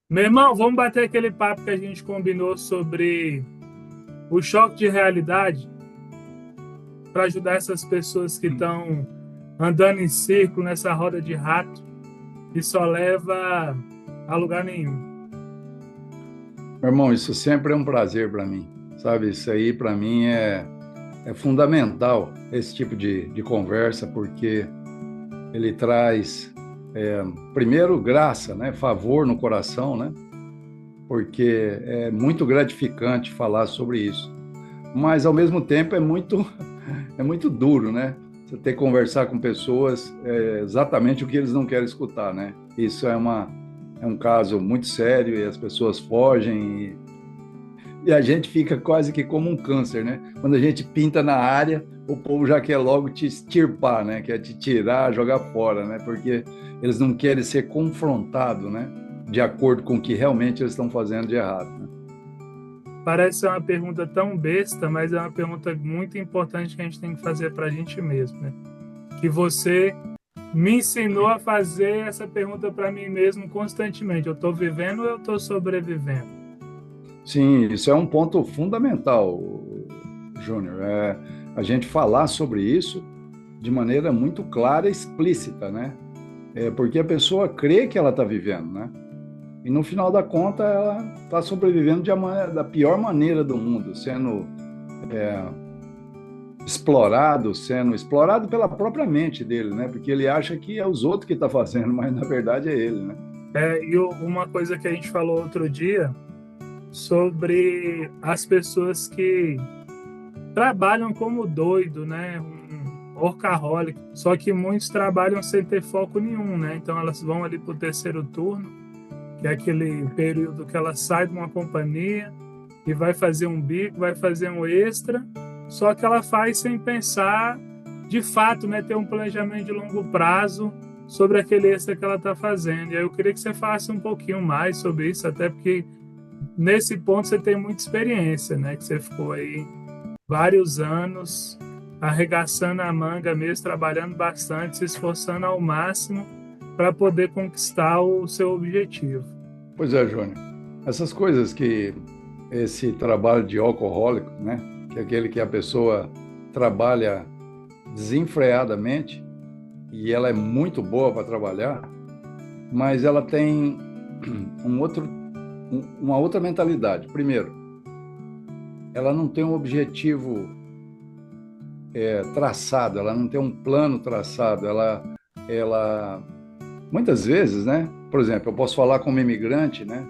Meu irmão, vamos bater aquele papo que a gente combinou sobre o choque de realidade para ajudar essas pessoas que estão andando em círculo nessa roda de rato que só leva a lugar nenhum. Meu irmão, isso sempre é um prazer para mim, sabe? Isso aí para mim é fundamental, esse tipo de conversa, porque ele traz, primeiro, graça, né? Favor no coração, né? Porque é muito gratificante falar sobre isso. Mas, ao mesmo tempo, é muito duro, né? Você ter que conversar com pessoas exatamente o que eles não querem escutar, né? Isso é um caso muito sério e as pessoas fogem e a gente fica quase que como um câncer, né? Quando a gente pinta na área, o povo já quer logo te extirpar, né? Quer te tirar, jogar fora, né? Porque eles não querem ser confrontados, né? De acordo com o que realmente eles estão fazendo de errado, né? Parece ser uma pergunta tão besta, mas é uma pergunta muito importante que a gente tem que fazer para a gente mesmo, né? Que você me ensinou a fazer essa pergunta para mim mesmo constantemente. Eu estou vivendo ou eu estou sobrevivendo? Sim, isso é um ponto fundamental, Júnior. A gente falar sobre isso de maneira muito clara e explícita, né? Porque a pessoa crê que ela está vivendo, né? E no final da conta, ela está sobrevivendo da pior maneira do mundo, sendo sendo explorado pela própria mente dele, né? Porque ele acha que é os outros que estão fazendo, mas na verdade é ele, né? Uma coisa que a gente falou outro dia sobre as pessoas que trabalham como doido, né? Um workaholic. Só que muitos trabalham sem ter foco nenhum, né? Então elas vão ali para o terceiro turno, que é aquele período que ela sai de uma companhia e vai fazer um bico, vai fazer um extra, só que ela faz sem pensar de fato, né? Ter um planejamento de longo prazo sobre aquele extra que ela está fazendo. E aí eu queria que você falasse um pouquinho mais sobre isso, até porque nesse ponto você tem muita experiência, né? Que você ficou aí vários anos arregaçando a manga mesmo, trabalhando bastante, se esforçando ao máximo para poder conquistar o seu objetivo. Pois é, Júnior. Essas coisas que esse trabalho de alcoólico, né? Que é aquele que a pessoa trabalha desenfreadamente e ela é muito boa para trabalhar, mas ela tem uma outra mentalidade. Primeiro, ela não tem um objetivo traçado, ela não tem um plano traçado, ela, muitas vezes, né? Por exemplo, eu posso falar como imigrante, né?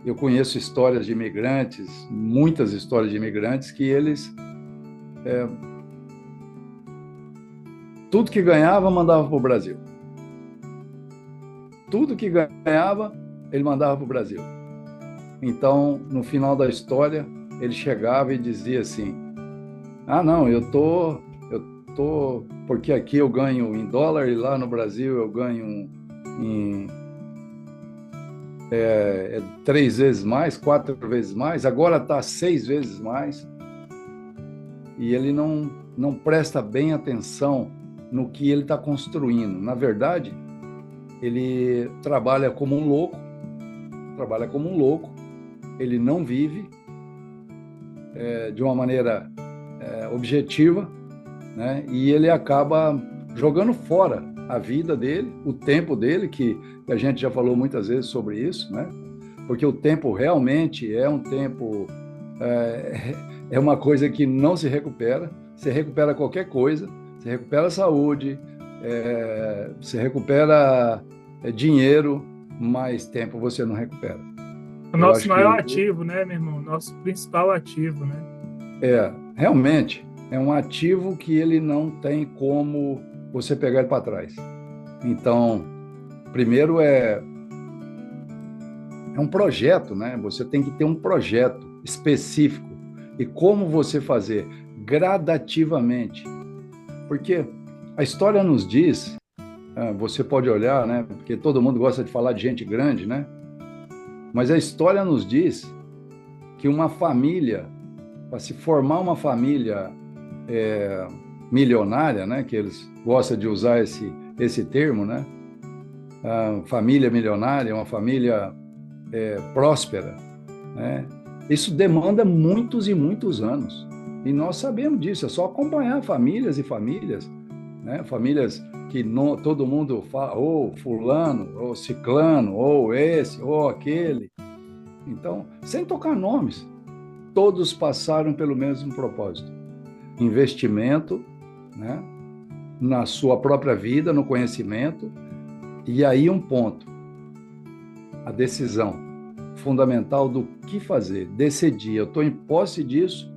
Eu conheço histórias de imigrantes, muitas histórias de imigrantes que eles, tudo que ganhava, mandava para o Brasil. Tudo que ganhava, ele mandava para o Brasil. Então, no final da história, ele chegava e dizia assim: ah, não, eu tô, porque aqui eu ganho em dólar e lá no Brasil eu ganho em 3 vezes mais, 4 vezes mais, agora está 6 vezes mais, e ele não presta bem atenção no que ele está construindo. Na verdade, ele trabalha como um louco, ele não vive de uma maneira objetiva, né? E ele acaba jogando fora a vida dele, o tempo dele, que a gente já falou muitas vezes sobre isso, né? Porque o tempo realmente é um tempo, é, é uma coisa que não se recupera, você recupera qualquer coisa, você recupera a saúde, você recupera dinheiro, mas tempo você não recupera. O Eu nosso acho maior que ativo, né, meu irmão? Nosso principal ativo, né? realmente é um ativo que ele não tem como você pegar ele para trás. Então, primeiro é um projeto, né? Você tem que ter um projeto específico. E como você fazer? Gradativamente. Porque a história nos diz, você pode olhar, né? Porque todo mundo gosta de falar de gente grande, né? Mas a história nos diz que uma família, para se formar uma família milionária, né? Que eles gostam de usar esse termo, né? A família milionária, uma família próspera, né? Isso demanda muitos e muitos anos. E nós sabemos disso, é só acompanhar famílias e famílias, né? Famílias que não, todo mundo fala, ou fulano, ou ciclano, ou esse, ou aquele. Então, sem tocar nomes, todos passaram pelo mesmo propósito. Investimento, né? Na sua própria vida, no conhecimento. E aí um ponto, a decisão fundamental do que fazer, decidir, eu estou em posse disso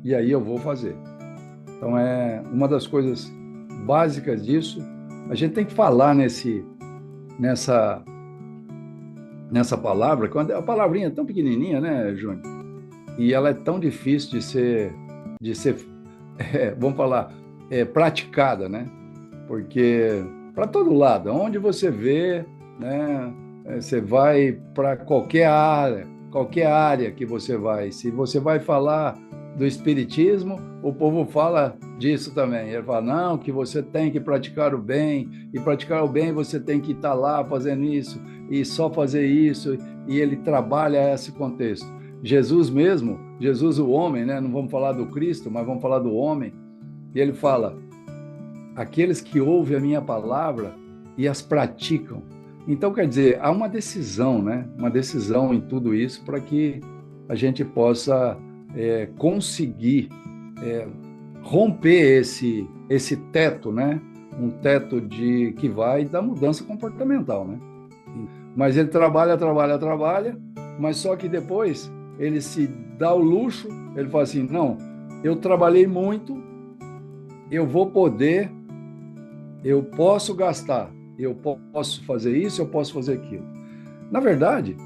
e aí eu vou fazer. Então, é uma das coisas básicas disso. A gente tem que falar nessa palavra, quando a palavrinha é tão pequenininha, né, Júnior? E ela é tão difícil de ser vamos falar, praticada, né? Porque para todo lado, onde você vê, né, você vai para qualquer área que você vai. Se você vai falar do espiritismo, o povo fala disso também. Ele fala, não, que você tem que praticar o bem, e praticar o bem você tem que estar lá fazendo isso, e só fazer isso, e ele trabalha esse contexto. Jesus mesmo, Jesus o homem, né? Não vamos falar do Cristo, mas vamos falar do homem, e ele fala, aqueles que ouvem a minha palavra e as praticam. Então, quer dizer, há uma decisão, né? Uma decisão em tudo isso para que a gente possa conseguir romper esse teto, né? Um teto que vai da mudança comportamental, né? Mas ele trabalha, mas só que depois ele se dá o luxo, ele fala assim, não, eu trabalhei muito, eu posso gastar, eu posso fazer isso, eu posso fazer aquilo. Na verdade,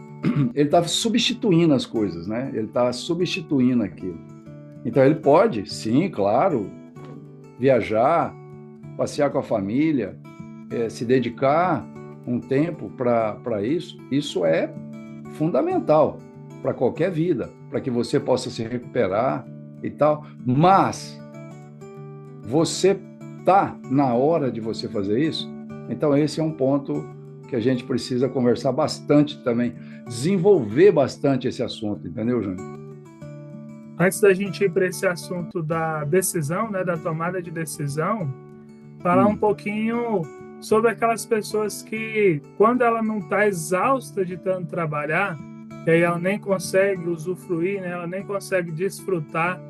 ele está substituindo as coisas, né? Ele está substituindo aquilo. Então, ele pode, sim, claro, viajar, passear com a família, se dedicar um tempo para isso. Isso é fundamental para qualquer vida, para que você possa se recuperar e tal. Mas você está na hora de você fazer isso? Então, esse é um ponto que a gente precisa conversar bastante também, desenvolver bastante esse assunto, entendeu, Júnior? Antes da gente ir para esse assunto da decisão, né, da tomada de decisão, falar um pouquinho sobre aquelas pessoas que, quando ela não está exausta de tanto trabalhar, que aí ela nem consegue usufruir, né, ela nem consegue desfrutar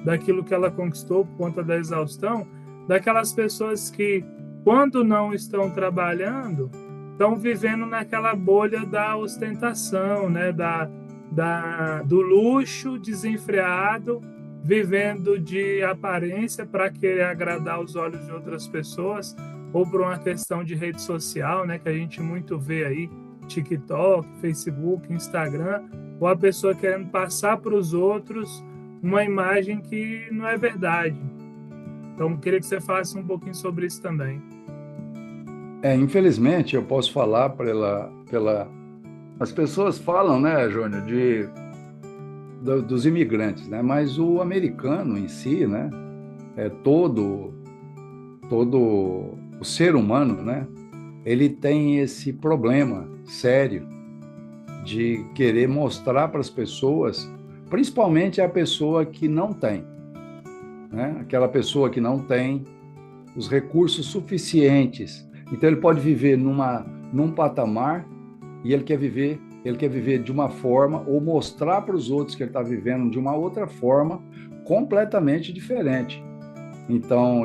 daquilo que ela conquistou por conta da exaustão, daquelas pessoas que, quando não estão trabalhando, estão vivendo naquela bolha da ostentação, né, do luxo desenfreado, vivendo de aparência para querer agradar os olhos de outras pessoas, ou por uma questão de rede social, né, que a gente muito vê aí, TikTok, Facebook, Instagram, ou a pessoa querendo passar para os outros uma imagem que não é verdade. Então, queria que você falasse um pouquinho sobre isso também. Infelizmente, eu posso falar as pessoas falam, né, Júnior, dos imigrantes, né? Mas o americano em si, né? Todo o ser humano, né? Ele tem esse problema sério de querer mostrar para as pessoas, principalmente a pessoa que não tem, né? Aquela pessoa que não tem os recursos suficientes. Então, ele pode viver num patamar e ele quer viver de uma forma ou mostrar para os outros que ele está vivendo de uma outra forma completamente diferente. Então,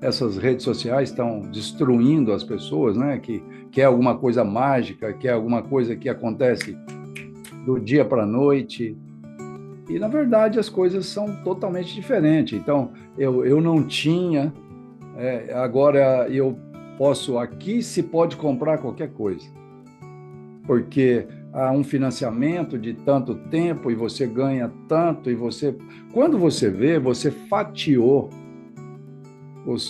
essas redes sociais estão destruindo as pessoas, né? Que é alguma coisa mágica, que é alguma coisa que acontece do dia para a noite. E, na verdade, as coisas são totalmente diferentes. Então, eu não tinha, agora eu posso, aqui se pode comprar qualquer coisa, porque há um financiamento de tanto tempo e você ganha tanto, e quando você vê, você fatiou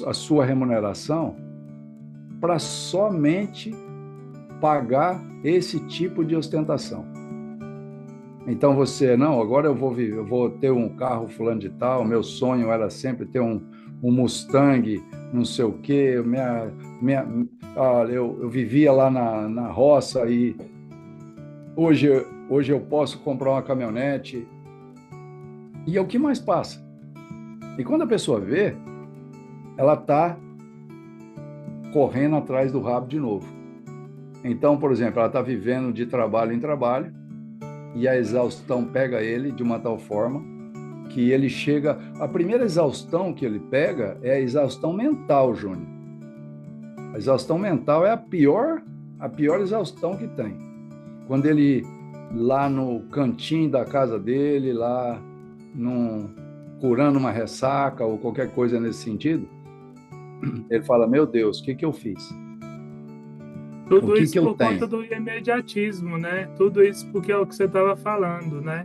a sua remuneração para somente pagar esse tipo de ostentação. Então não, agora eu vou ter um carro fulano de tal, meu sonho era sempre ter um Mustang, não sei o quê, eu vivia lá na roça e Hoje, hoje eu posso comprar uma caminhonete e é o que mais passa. E quando a pessoa vê, ela está correndo atrás do rabo de novo. Então, por exemplo, ela está vivendo de trabalho em trabalho e a exaustão pega ele de uma tal forma que ele chega... A primeira exaustão que ele pega é a exaustão mental, Júnior. A exaustão mental é a pior exaustão que tem. Quando ele, lá no cantinho da casa dele, lá curando uma ressaca ou qualquer coisa nesse sentido, ele fala, meu Deus, o que que eu fiz? Tudo O que isso que eu por conta tenho? do imediatismo, né? Tudo isso porque é o que você estava falando, né?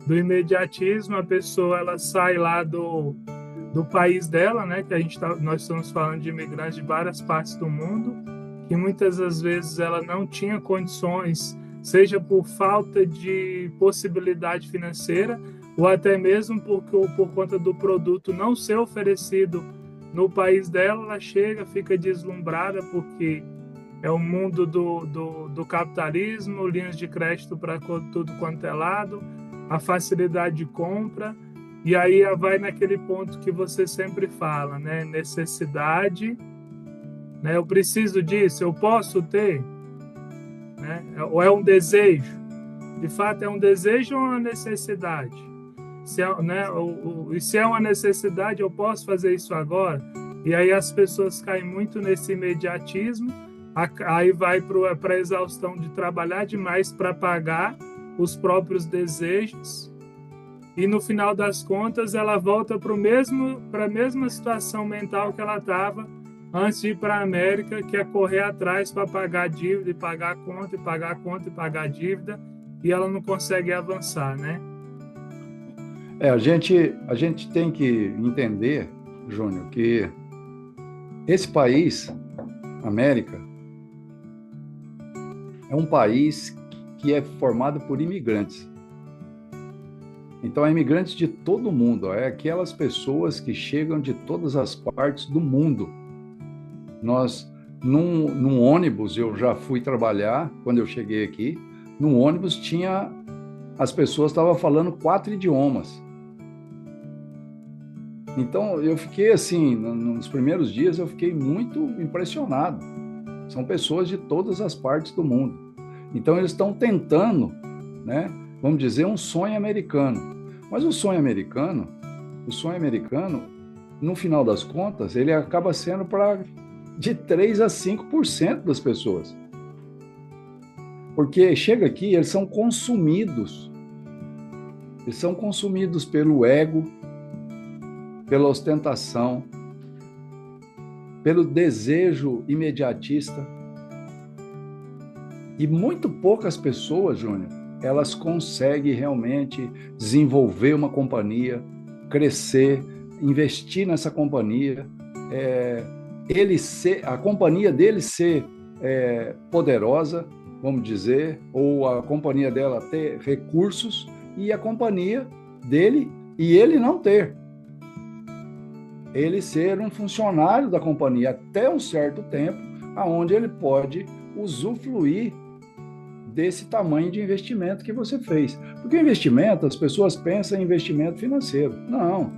Do imediatismo, a pessoa ela sai lá do país dela, né? Que nós estamos falando de imigrantes de várias partes do mundo, que muitas das vezes ela não tinha condições, seja por falta de possibilidade financeira, ou até mesmo por conta do produto não ser oferecido no país dela, ela chega, fica deslumbrada porque é o mundo do capitalismo, linhas de crédito para tudo quanto é lado, a facilidade de compra, e aí vai naquele ponto que você sempre fala, né? Necessidade, né? Eu preciso disso, eu posso ter, né? Ou é um desejo? De fato, é um desejo ou uma necessidade? Se é, né? E se é uma necessidade, eu posso fazer isso agora? E aí as pessoas caem muito nesse imediatismo, aí vai para a exaustão de trabalhar demais para pagar os próprios desejos, e no final das contas ela volta para a mesma situação mental que ela estava antes de ir para a América, que é correr atrás para pagar dívida, e pagar conta, e pagar conta, e pagar dívida, e ela não consegue avançar, né? A gente tem que entender, Júnior, que esse país, América, é um país que é formado por imigrantes. Então, é imigrantes de todo mundo, é aquelas pessoas que chegam de todas as partes do mundo. Nós, num ônibus, eu já fui trabalhar, quando eu cheguei aqui, num ônibus as pessoas estavam falando 4 idiomas. Então, eu fiquei assim, nos primeiros dias, eu fiquei muito impressionado. São pessoas de todas as partes do mundo. Então, eles estão tentando, né, vamos dizer, um sonho americano. Mas o sonho americano, no final das contas, ele acaba sendo para de 3 a 5% das pessoas. Porque chega aqui, eles são consumidos. Eles são consumidos pelo ego, pela ostentação, pelo desejo imediatista. E muito poucas pessoas, Júnior, elas conseguem realmente desenvolver uma companhia, crescer, investir nessa companhia, a companhia dele ser poderosa, vamos dizer, ou a companhia dela ter recursos e a companhia dele e ele não ter. Ele ser um funcionário da companhia até um certo tempo, aonde ele pode usufruir desse tamanho de investimento que você fez. Porque o investimento, as pessoas pensam em investimento financeiro. Não.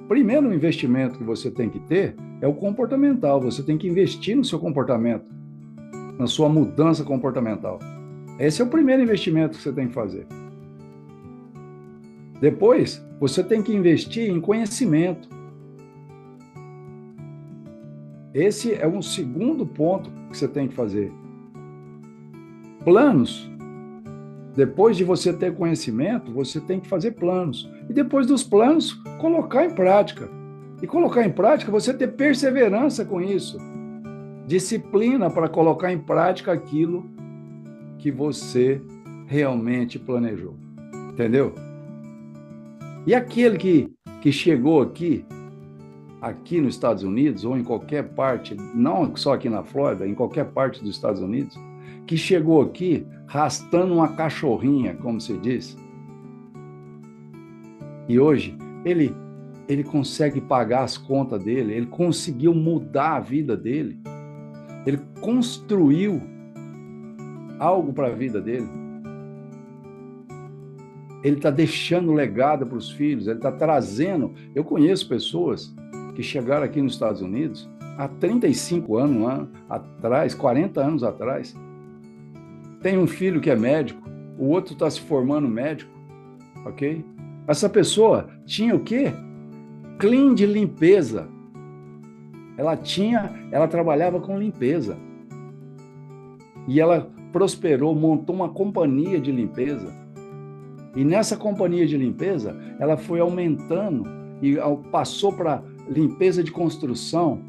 Primeiro investimento que você tem que ter é o comportamental. Você tem que investir no seu comportamento, na sua mudança comportamental. Esse é o primeiro investimento que você tem que fazer. Depois, você tem que investir em conhecimento. Esse é um segundo ponto que você tem que fazer. Planos. Depois de você ter conhecimento, você tem que fazer planos. E depois dos planos, colocar em prática. E colocar em prática, você ter perseverança com isso. Disciplina para colocar em prática aquilo que você realmente planejou. Entendeu? E aquele que chegou aqui nos Estados Unidos, ou em qualquer parte, não só aqui na Flórida, em qualquer parte dos Estados Unidos, que chegou aqui rastando uma cachorrinha, como se diz, e hoje ele consegue pagar as contas dele, ele conseguiu mudar a vida dele, ele construiu algo para a vida dele. Ele está deixando legado para os filhos, ele está trazendo. Eu conheço pessoas que chegaram aqui nos Estados Unidos há 35 anos atrás, 40 anos atrás. Tem um filho que é médico, o outro está se formando médico, ok? Essa pessoa tinha o quê? Clean de limpeza. Ela trabalhava com limpeza. E ela prosperou, montou uma companhia de limpeza. E nessa companhia de limpeza, ela foi aumentando e passou para limpeza de construção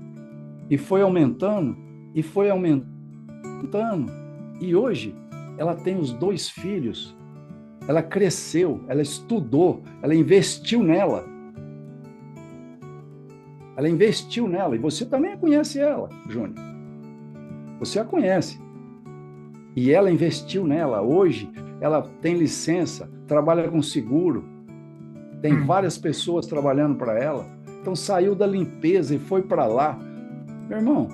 e foi aumentando e foi aumentando. E hoje ela tem os 2 filhos. Ela cresceu, ela estudou, ela investiu nela. Ela investiu nela. E você também conhece ela, Júnior. Você a conhece. E ela investiu nela. Hoje ela tem licença, trabalha com seguro, tem várias pessoas trabalhando para ela. Então saiu da limpeza e foi para lá. Meu irmão,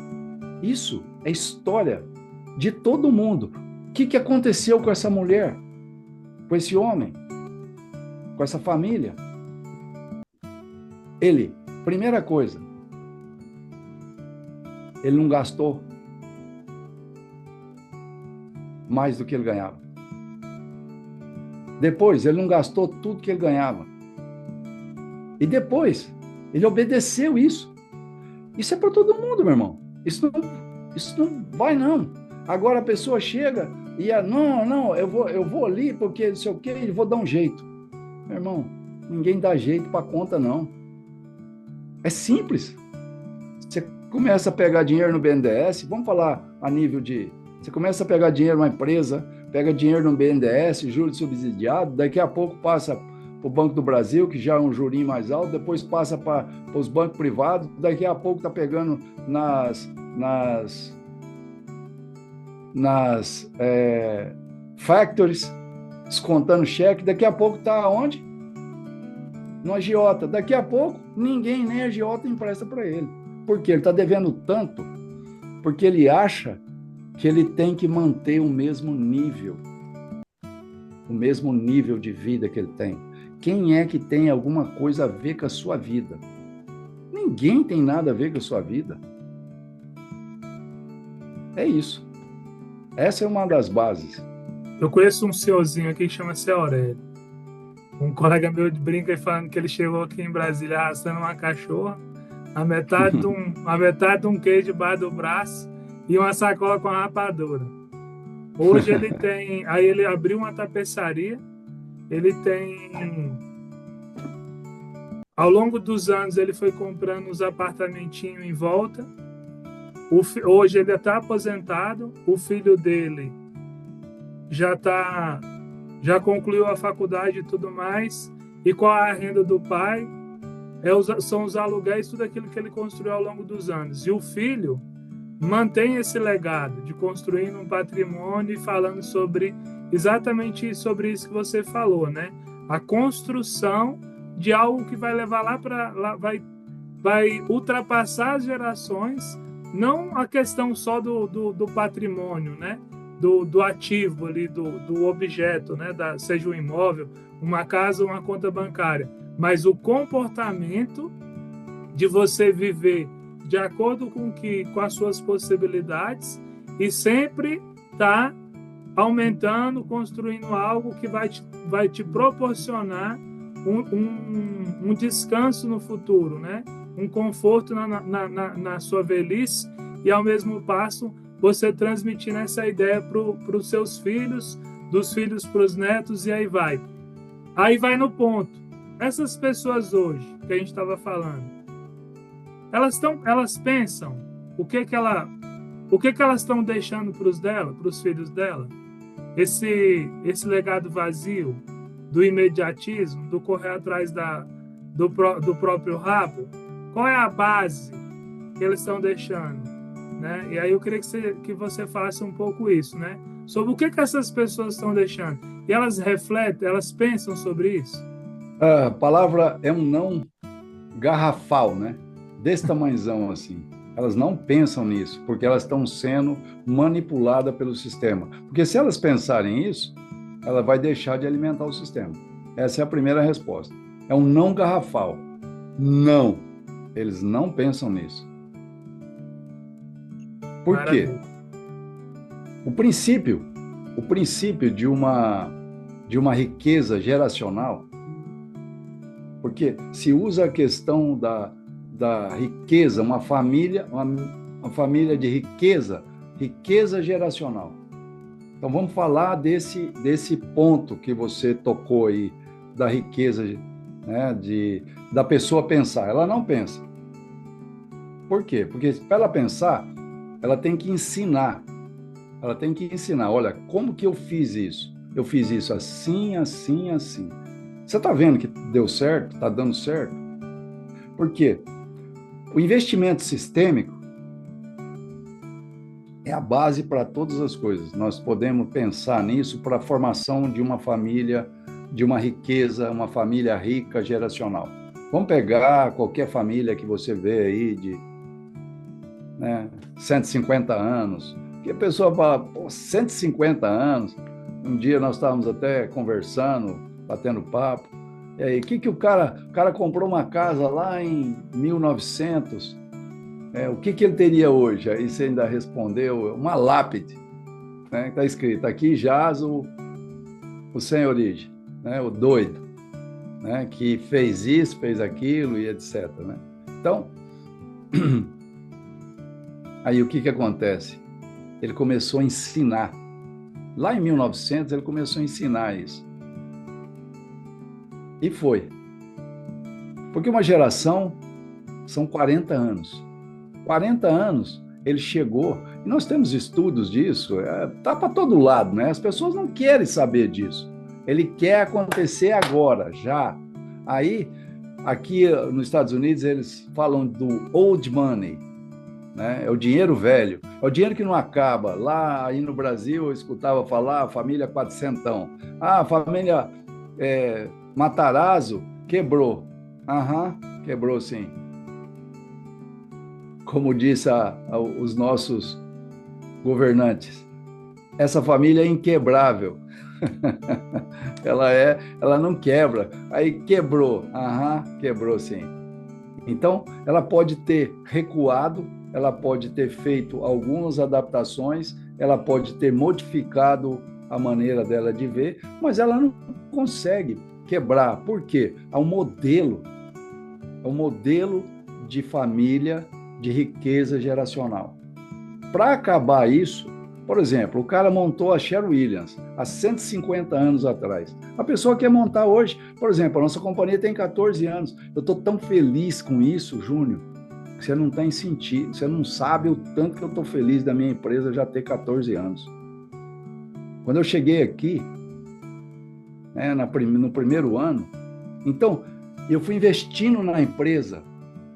isso é história de todo mundo. O que aconteceu com essa mulher, com esse homem, com essa família? Ele, primeira coisa, ele não gastou mais do que ele ganhava. Depois, ele não gastou tudo que ele ganhava. E depois, ele obedeceu isso. Isso é para todo mundo, meu irmão. Isso não vai, não. Agora a pessoa chega e não, eu vou ali porque não sei o quê, e vou dar um jeito. Meu irmão, ninguém dá jeito para conta, não. É simples. Você começa a pegar dinheiro no BNDES, vamos falar a nível de... Você começa a pegar dinheiro numa empresa, pega dinheiro no BNDES, juros subsidiados, daqui a pouco passa para o Banco do Brasil, que já é um jurinho mais alto, depois passa para os bancos privados, daqui a pouco está pegando nas factories, descontando cheque, daqui a pouco está onde? No agiota. Daqui a pouco, ninguém, nem agiota, empresta para ele. Por quê? Ele está devendo tanto, porque ele acha que ele tem que manter o mesmo nível de vida que ele tem. Quem é que tem alguma coisa a ver com a sua vida? Ninguém tem nada a ver com a sua vida. É isso. Essa é uma das bases. Eu conheço um senhorzinho aqui que chama-se Aurélio. Um colega meu brinca e falando que ele chegou aqui em Brasília arrastando uma cachorra, a metade de um queijo debaixo do braço e uma sacola com a rapadura. Hoje ele tem... Aí ele abriu uma tapeçaria, ele tem... Ao longo dos anos ele foi comprando uns apartamentinhos em volta. Hoje ele está aposentado, o filho dele já concluiu a faculdade e tudo mais. E qual é a renda do pai? São os aluguéis, tudo aquilo que ele construiu ao longo dos anos. E o filho mantém esse legado de construir um patrimônio e falando exatamente sobre isso que você falou, né? A construção de algo que vai levar vai ultrapassar as gerações, não a questão só do patrimônio, né? Do ativo ali, do objeto, né? Seja um imóvel, uma casa, uma conta bancária, mas o comportamento de você viver de acordo com as suas possibilidades e sempre tá aumentando, construindo algo que vai te proporcionar um descanso no futuro, né? Um conforto na sua velhice e, ao mesmo passo, você transmitindo essa ideia para os seus filhos, dos filhos para os netos, e aí vai. Aí vai no ponto. Essas pessoas hoje, que a gente estava falando, elas pensam o que elas estão deixando para os filhos dela? Esse legado vazio do imediatismo, do correr atrás do próprio rabo? Qual é a base que eles estão deixando? Né? E aí eu queria que você falasse um pouco isso, né? Sobre o que essas pessoas estão deixando. E elas refletem, elas pensam sobre isso? A palavra é um não garrafal, né? Desse tamanhozão assim. Elas não pensam nisso, porque elas estão sendo manipuladas pelo sistema. Porque se elas pensarem isso, ela vai deixar de alimentar o sistema. Essa é a primeira resposta. É um não garrafal. Não. Eles não pensam nisso. Por quê? Maravilha. O princípio de uma riqueza geracional, porque se usa a questão da riqueza, uma família de riqueza geracional. Então vamos falar desse ponto que você tocou aí, da riqueza, né, da pessoa pensar. Ela não pensa. Por quê? Porque para ela pensar, ela tem que ensinar. Ela tem que ensinar, olha, como que eu fiz isso? Eu fiz isso assim, assim, assim. Você está vendo que deu certo? Está dando certo? Por quê? O investimento sistêmico é a base para todas as coisas. Nós podemos pensar nisso para a formação de uma família, de uma riqueza, uma família rica geracional. Vamos pegar qualquer família que você vê aí de 150 anos, que a pessoa fala, pô, 150 anos. Um dia nós estávamos até conversando, batendo papo, e aí, que o cara comprou uma casa lá em 1900, o que ele teria hoje? Aí você ainda respondeu, uma lápide, né? Está escrito, aqui jaz o sem origem, né? O doido, né? Que fez isso, fez aquilo e etc. Né? Então, aí o que acontece? Ele começou a ensinar. Lá em 1900, ele começou a ensinar isso. E foi. Porque uma geração são 40 anos. 40 anos ele chegou, e nós temos estudos disso, tá para todo lado, né? As pessoas não querem saber disso. Ele quer acontecer agora, já. Aí, aqui nos Estados Unidos, eles falam do old money, né? É o dinheiro velho, é o dinheiro que não acaba. Lá aí no Brasil, eu escutava falar, família quatrocentão. Ah, a família Matarazzo quebrou. Aham, quebrou sim. Como disse os nossos governantes, essa família é inquebrável. Ela não quebra. Aí quebrou. Aham, quebrou sim. Então, ela pode ter recuado, ela pode ter feito algumas adaptações, ela pode ter modificado a maneira dela de ver, mas ela não consegue quebrar. Por quê? É um modelo de família, de riqueza geracional. Para acabar isso, por exemplo, o cara montou a Sherwin Williams há 150 anos atrás. A pessoa quer montar hoje, por exemplo, a nossa companhia tem 14 anos. Eu estou tão feliz com isso, Júnior, que você não tem sentido, você não sabe o tanto que eu estou feliz da minha empresa já ter 14 anos. Quando eu cheguei aqui, no primeiro ano, então, eu fui investindo na empresa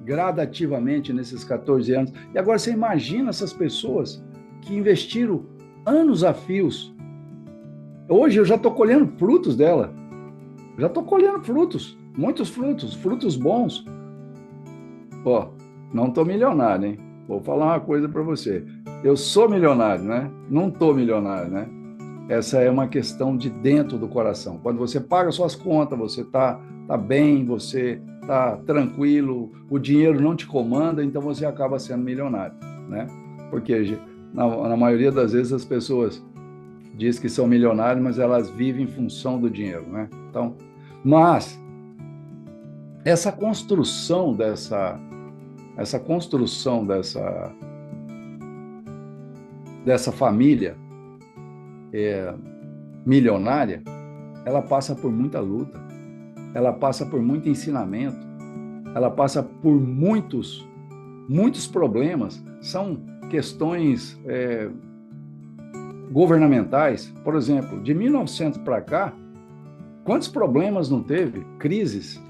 gradativamente nesses 14 anos. E agora você imagina essas pessoas que investiram anos a fios. Hoje eu já estou colhendo frutos dela. Já estou colhendo frutos, muitos frutos, frutos bons. Ó, não estou milionário, hein? Vou falar uma coisa para você. Eu sou milionário, né? Não estou milionário, né? Essa é uma questão de dentro do coração. Quando você paga suas contas, você tá bem, você tá tranquilo, o dinheiro não te comanda, então você acaba sendo milionário, né? Porque na maioria das vezes as pessoas dizem que são milionários, mas elas vivem em função do dinheiro, né? Então, mas essa construção dessa família milionária, ela passa por muita luta, ela passa por muito ensinamento, ela passa por muitos problemas, são questões governamentais. Por exemplo, de 1900 para cá, quantos problemas não teve? Crises.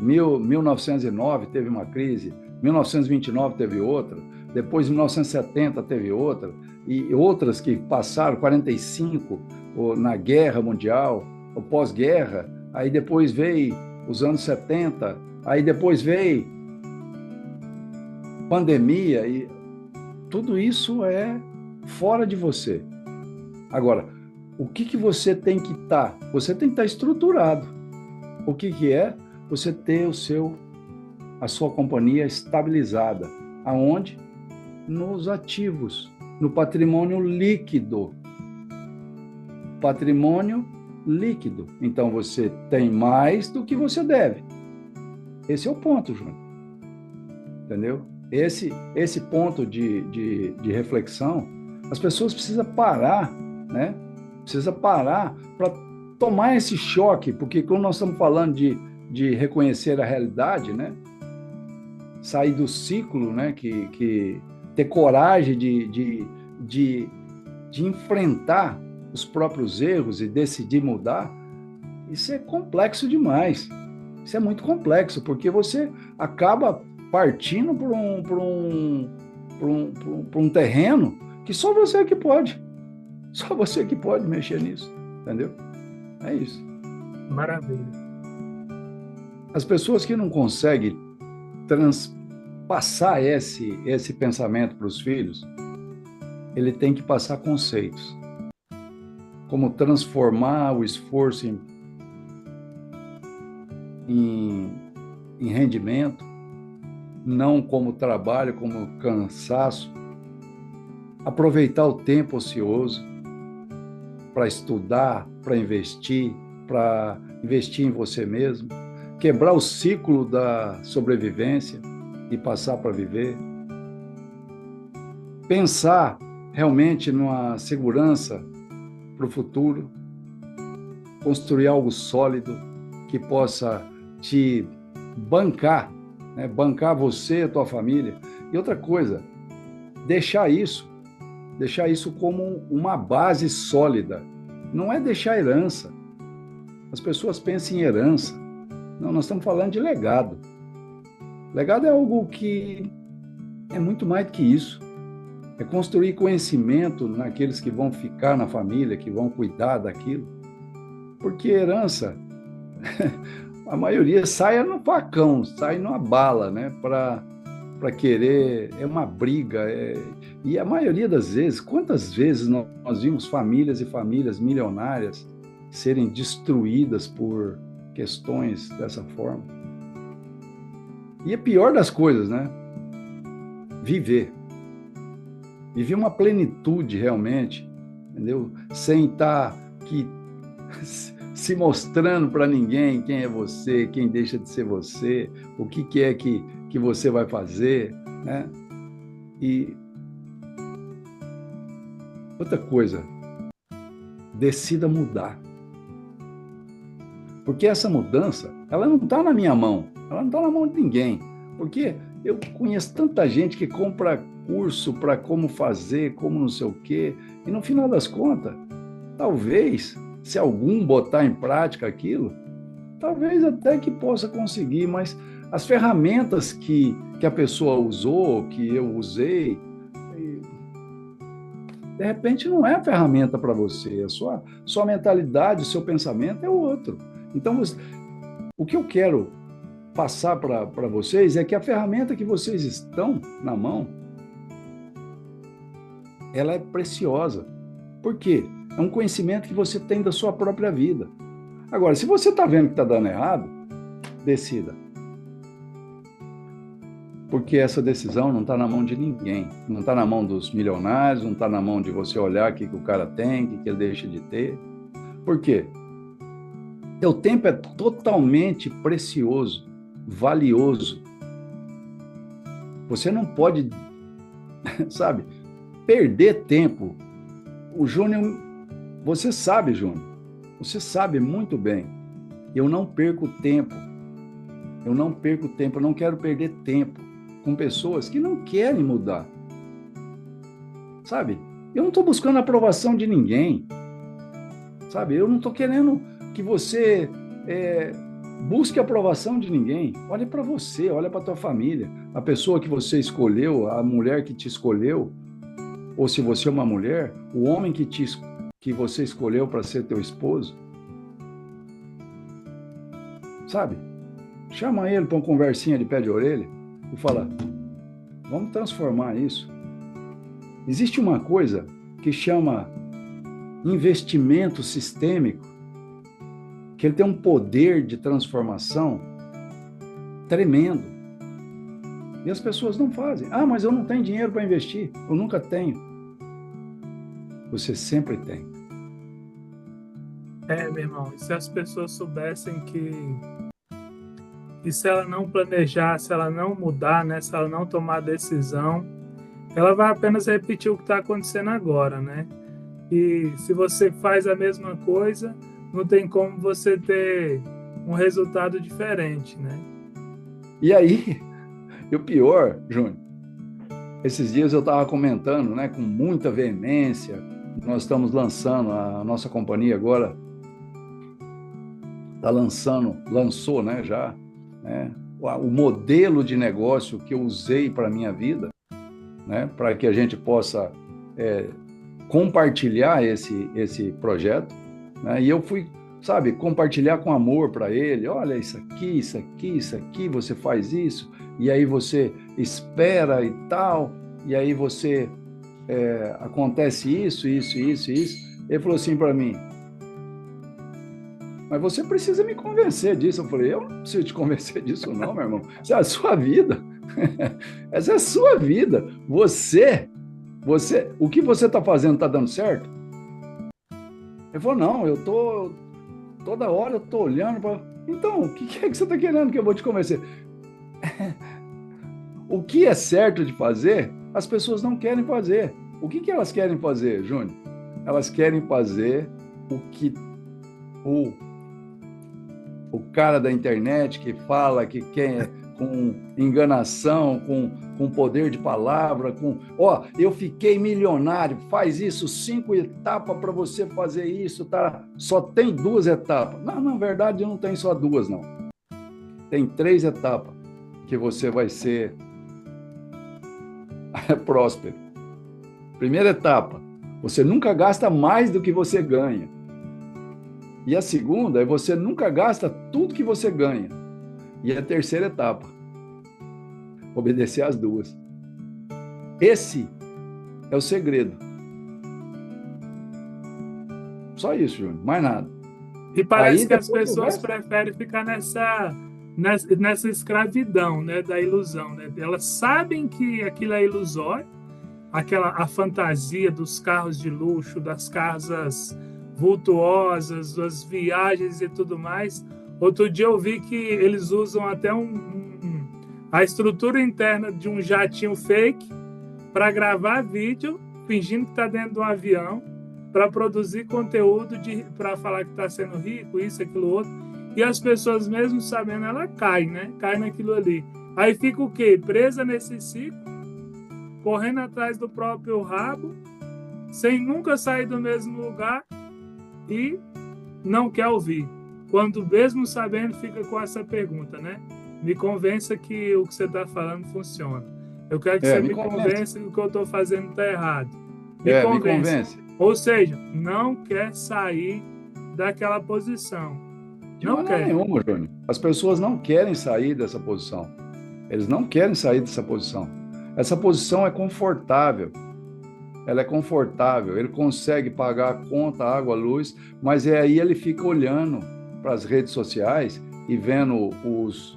1909 teve uma crise, 1929 teve outra, depois, em 1970, teve outra, e outras que passaram, 45, na Guerra Mundial, o pós-guerra, aí depois veio os anos 70, aí depois veio pandemia, e tudo isso é fora de você. Agora, o que você tem que estar? Você tem que estar estruturado. O que é? Você ter a sua companhia estabilizada. Aonde? Nos ativos, no patrimônio líquido. Patrimônio líquido. Então, você tem mais do que você deve. Esse é o ponto, Júnior. Entendeu? Esse ponto de reflexão, as pessoas precisam parar, né? Precisa parar para tomar esse choque, porque quando nós estamos falando de reconhecer a realidade, né? Sair do ciclo, né? Que ter coragem de enfrentar os próprios erros e decidir mudar, isso é complexo demais. Isso é muito complexo, porque você acaba partindo por um terreno que só você que pode. Só você que pode mexer nisso, entendeu? É isso. Maravilha. As pessoas que não conseguem passar esse pensamento para os filhos, ele tem que passar conceitos. Como transformar o esforço em rendimento, não como trabalho, como cansaço. Aproveitar o tempo ocioso para estudar, para investir em você mesmo, quebrar o ciclo da sobrevivência e passar para viver. Pensar realmente numa segurança para o futuro, construir algo sólido que possa te bancar, né? Bancar você e a tua família. E outra coisa, deixar isso como uma base sólida. Não é deixar herança. As pessoas pensam em herança. Não, nós estamos falando de legado. Legado é algo que é muito mais do que isso. É construir conhecimento naqueles que vão ficar na família, que vão cuidar daquilo. Porque herança, a maioria sai no facão, sai numa bala, né? Para querer, é uma briga. E a maioria das vezes, quantas vezes nós vimos famílias e famílias milionárias serem destruídas por questões dessa forma? E a pior das coisas, né? Viver uma plenitude realmente, entendeu? Sem estar se mostrando para ninguém quem é você, quem deixa de ser você, o que é que você vai fazer, né? E outra coisa, decida mudar. Porque essa mudança, ela não está na minha mão, ela não está na mão de ninguém. Porque eu conheço tanta gente que compra curso para como fazer, como não sei o quê, e no final das contas, talvez, se algum botar em prática aquilo, talvez até que possa conseguir, mas as ferramentas que a pessoa usou, que eu usei, de repente não é a ferramenta para você, a sua mentalidade, o seu pensamento é o outro. Então, o que eu quero passar para vocês é que a ferramenta que vocês estão na mão, ela é preciosa. Por quê? É um conhecimento que você tem da sua própria vida. Agora, se você está vendo que está dando errado, decida. Porque essa decisão não está na mão de ninguém. Não está na mão dos milionários, não está na mão de você olhar o que o cara tem, o que ele deixa de ter. Por quê? Teu tempo é totalmente precioso, valioso. Você não pode, sabe, perder tempo. O Júnior, você sabe, Júnior, você sabe muito bem. Eu não perco tempo. Eu não quero perder tempo com pessoas que não querem mudar. Sabe? Eu não estou buscando a aprovação de ninguém. Sabe? Eu não estou querendo que você busque a aprovação de ninguém. Olha para você, olha para a tua família. A pessoa que você escolheu, a mulher que te escolheu, ou se você é uma mulher, o homem que você escolheu para ser teu esposo. Sabe? Chama ele para uma conversinha de pé de orelha e fala: vamos transformar isso. Existe uma coisa que chama investimento sistêmico, que ele tem um poder de transformação tremendo. E as pessoas não fazem. Ah, mas eu não tenho dinheiro para investir. Eu nunca tenho. Você sempre tem. Meu irmão, e se as pessoas soubessem que se ela não planejar, se ela não mudar, né, se ela não tomar decisão, ela vai apenas repetir o que está acontecendo agora, né? E se você faz a mesma coisa, não tem como você ter um resultado diferente, né? E aí, e o pior, Júnior, esses dias eu estava comentando, né, com muita veemência, nós estamos lançando, a nossa companhia agora lançou, né, já, né, o modelo de negócio que eu usei para a minha vida, né, para que a gente possa compartilhar esse projeto, né, e eu fui, sabe, compartilhar com amor para ele. Olha, isso aqui, você faz isso, e aí você espera e tal, e aí você acontece isso. Ele falou assim para mim: mas você precisa me convencer disso. Eu falei: eu não preciso te convencer disso não, meu irmão. Essa é a sua vida. Essa é a sua vida. Você, o que você está fazendo está dando certo? Ele falou: não, toda hora eu estou olhando para... Então, o que é que você está querendo que eu vou te convencer? O que é certo de fazer, as pessoas não querem fazer. O que elas querem fazer, Júnior? Elas querem fazer o que o cara da internet que fala que quer, com enganação, com poder de palavra, eu fiquei milionário, faz isso, 5 etapas para você fazer isso, tá? Só tem 2 etapas. Não, na verdade não tem só 2, não. Tem 3 etapas que você vai ser próspero. Primeira etapa, você nunca gasta mais do que você ganha. E a segunda é você nunca gasta tudo que você ganha. E a terceira etapa, obedecer às 2. Esse é o segredo. Só isso, Júnior, mais nada. E parece que as pessoas preferem ficar nessa escravidão, né, da ilusão, né? Elas sabem que aquilo é ilusório, a fantasia dos carros de luxo, das casas vultuosas, das viagens e tudo mais. Outro dia eu vi que eles usam até a estrutura interna de um jatinho fake para gravar vídeo, fingindo que está dentro de um avião, para produzir conteúdo para falar que está sendo rico, isso, aquilo, outro. E as pessoas, mesmo sabendo, ela cai, né? Cai naquilo ali. Aí fica o quê? Presa nesse ciclo, correndo atrás do próprio rabo, sem nunca sair do mesmo lugar e não quer ouvir. Quando, mesmo sabendo, fica com essa pergunta, né? Me convença que o que você está falando funciona. Eu quero que você me convença que o que eu estou fazendo está errado. Me convence. Ou seja, não quer sair daquela posição. Não quer. Nenhuma, Júnior. As pessoas não querem sair dessa posição. Eles não querem sair dessa posição. Essa posição é confortável. Ela é confortável. Ele consegue pagar a conta, água, luz, mas aí ele fica olhando para as redes sociais e vendo os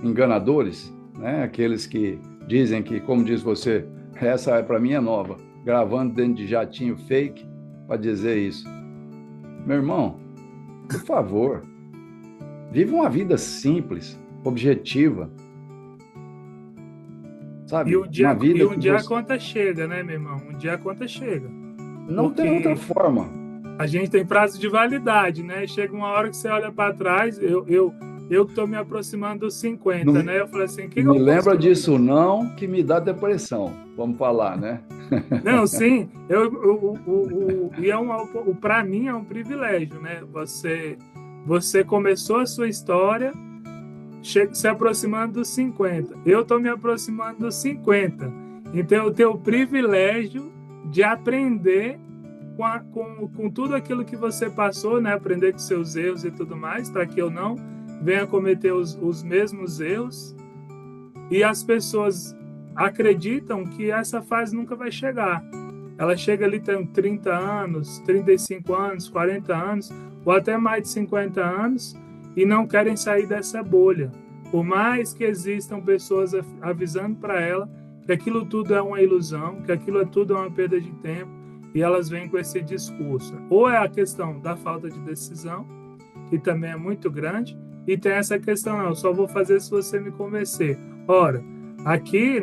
enganadores, né? Aqueles que dizem que, como diz você, essa para mim é nova, gravando dentro de jatinho fake para dizer isso. Meu irmão, por favor, viva uma vida simples, objetiva. Sabe? E um dia a conta chega, né, meu irmão? Um dia a conta chega. Não tem outra forma. A gente tem prazo de validade, né? Chega uma hora que você olha para trás, eu que estou me aproximando dos 50, né? Eu falei assim, que me lembra disso não, que me dá depressão, vamos falar, né? Não, sim, para mim é um privilégio, né? Você começou a sua história se aproximando dos 50. Eu estou me aproximando dos 50. Então eu tenho o privilégio de aprender com tudo aquilo que você passou, né? Aprender com seus erros e tudo mais, para que eu não venha cometer os mesmos erros. E as pessoas acreditam que essa fase nunca vai chegar. Ela chega ali, tem 30 anos, 35 anos, 40 anos, ou até mais de 50 anos, e não querem sair dessa bolha. Por mais que existam pessoas avisando para ela que aquilo tudo é uma ilusão, que aquilo tudo é uma perda de tempo, e elas vêm com esse discurso. Ou é a questão da falta de decisão, que também é muito grande, e tem essa questão, não, eu só vou fazer se você me convencer. Ora, aqui,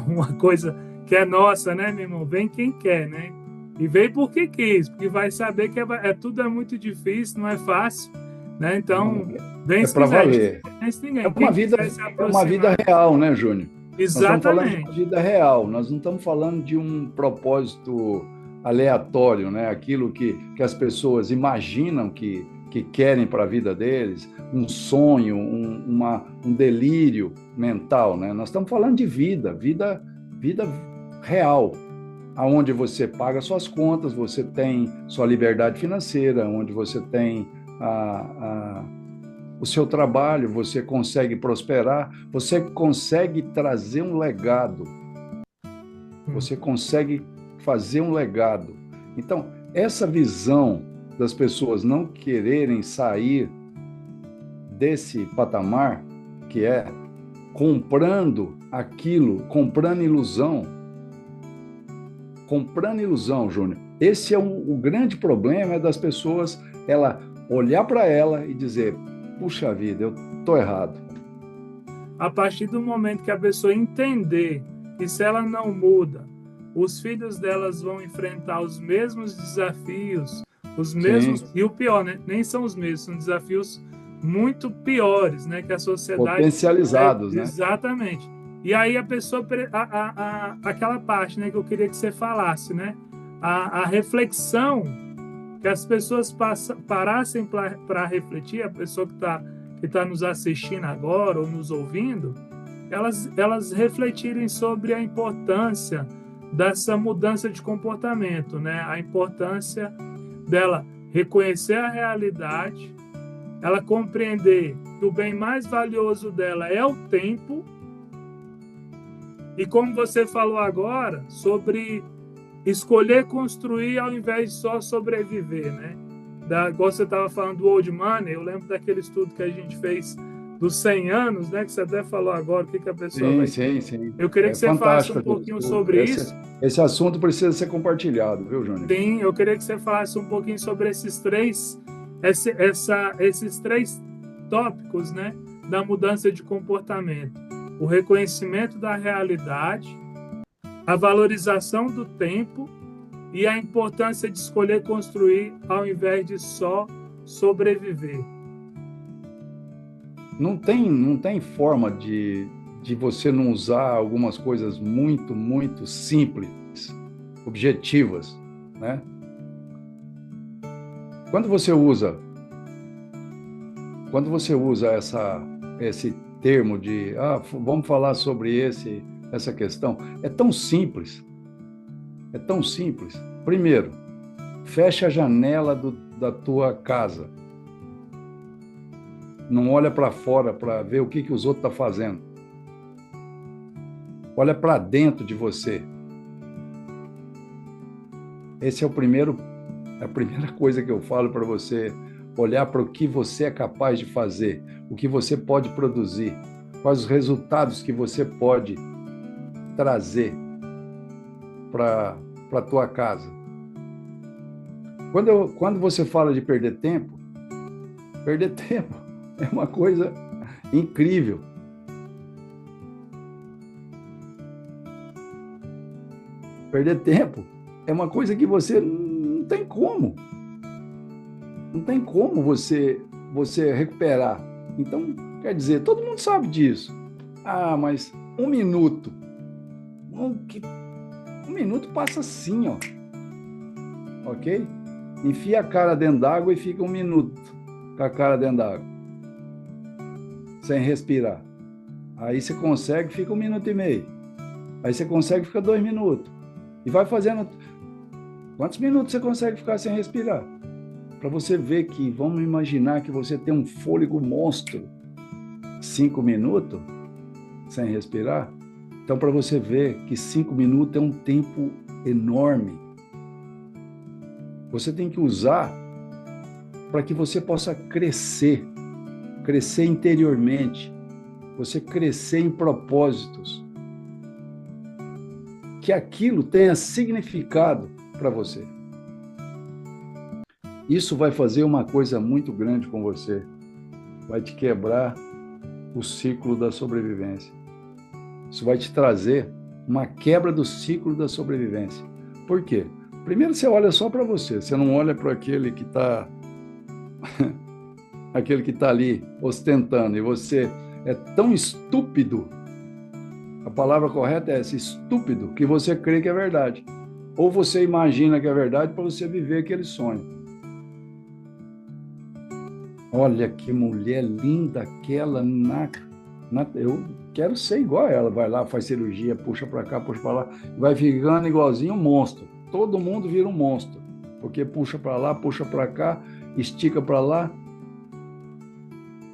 uma coisa que é nossa, né, meu irmão? Vem quem quer, né? E vem porque quis, porque vai saber que tudo é muito difícil, não é fácil, né? Então, vem é para valer. Ninguém. É uma vida real, né, Júnior? Exatamente. Nós estamos falando de uma vida real, nós não estamos falando de um propósito aleatório, né? Aquilo que as pessoas imaginam que querem para a vida deles, um sonho, um delírio mental, né? Nós estamos falando de vida real, aonde você paga suas contas, você tem sua liberdade financeira, onde você tem o seu trabalho, você consegue prosperar, você consegue trazer um legado, você consegue fazer um legado. Então, essa visão das pessoas não quererem sair desse patamar, que é comprando aquilo, comprando ilusão, Júnior. Esse é o grande problema das pessoas, ela olhar para ela e dizer, puxa vida, eu estou errado. A partir do momento que a pessoa entender que se ela não muda, os filhos delas vão enfrentar os mesmos desafios, os mesmos, sim, e o pior, né? Nem são os mesmos, são desafios muito piores, né? Que a sociedade... Potencializados, né? Exatamente. E aí a pessoa... aquela parte, né, que eu queria que você falasse, né? A reflexão, que as pessoas parassem para refletir, a pessoa que tá nos assistindo agora ou nos ouvindo, elas refletirem sobre a importância dessa mudança de comportamento, né? A importância dela reconhecer a realidade, ela compreender que o bem mais valioso dela é o tempo, e como você falou agora, sobre escolher construir ao invés de só sobreviver, né? Igual você estava falando do Old Money, eu lembro daquele estudo que a gente fez dos 100 anos, né? Que você até falou agora, o que a pessoa vai... Sim. Eu queria que você falasse um pouquinho sobre isso. Esse assunto precisa ser compartilhado, viu, Júnior? Sim, eu queria que você falasse um pouquinho sobre esses três tópicos, né? Da mudança de comportamento. O reconhecimento da realidade, a valorização do tempo e a importância de escolher construir ao invés de só sobreviver. Não tem forma de você não usar algumas coisas muito, muito simples, objetivas, né? Quando você usa esse termo de vamos falar sobre essa questão, é tão simples. Primeiro, fecha a janela da tua casa. Não olha para fora para ver o que os outros estão fazendo. Olha para dentro de você. Esse é a primeira coisa que eu falo para você, olhar para o que você é capaz de fazer, o que você pode produzir, quais os resultados que você pode trazer para a tua casa. Quando você fala de perder tempo é uma coisa incrível. Perder tempo é uma coisa que você não tem como. Não tem como você recuperar. Então, quer dizer, todo mundo sabe disso. Mas um minuto. Um minuto passa assim, ó. Ok? Enfia a cara dentro d'água e fica um minuto com a cara dentro d'água. Sem respirar. Aí você consegue, fica 1 minuto e meio. Aí você consegue, fica 2 minutos. E vai fazendo... Quantos minutos você consegue ficar sem respirar? Para você ver que, vamos imaginar que você tem um fôlego monstro. 5 minutos sem respirar. Então, para você ver que 5 minutos é um tempo enorme, você tem que usar para que você possa crescer interiormente, você crescer em propósitos, que aquilo tenha significado para você. Isso vai fazer uma coisa muito grande com você, vai te quebrar o ciclo da sobrevivência. Isso vai te trazer uma quebra do ciclo da sobrevivência. Por quê? Primeiro você olha só para você, você não olha para aquele que está aquele que está ali ostentando, e você é tão estúpido, a palavra correta é essa, estúpido, que você crê que é verdade. Ou você imagina que é verdade para você viver aquele sonho. Olha que mulher linda aquela, eu quero ser igual a ela. Vai lá, faz cirurgia, puxa para cá, puxa para lá, vai ficando igualzinho um monstro. Todo mundo vira um monstro, porque puxa para lá, puxa para cá, estica para lá.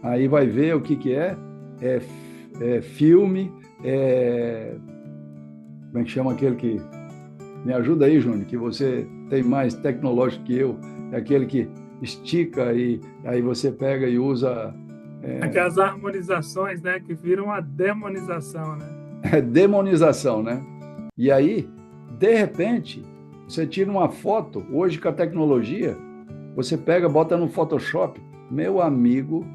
Aí vai ver o que é filme, como é que chama aquele que... Me ajuda aí, Júnior, que você tem mais tecnológico que eu, é aquele que estica e aí você pega e usa... Aquelas harmonizações, né, que viram a demonização, né? É demonização, né? E aí, de repente, você tira uma foto, hoje com a tecnologia, você pega, bota no Photoshop, meu amigo,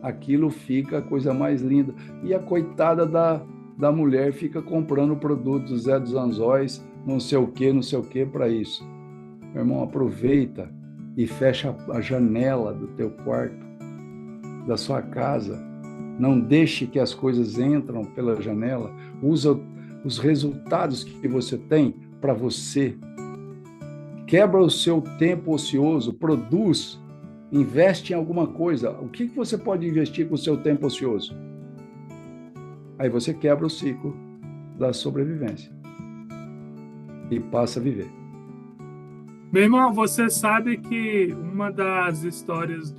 aquilo fica a coisa mais linda. E a coitada da mulher fica comprando produtos Zé dos Anzóis, não sei o que para isso. Meu irmão, aproveita e fecha a janela do teu quarto, da sua casa. Não deixe que as coisas entram pela janela. Usa os resultados que você tem para você. Quebra o seu tempo ocioso, produz, investe em alguma coisa. O que você pode investir com o seu tempo ocioso? Aí você quebra o ciclo da sobrevivência e passa a viver. Meu irmão, você sabe que uma das histórias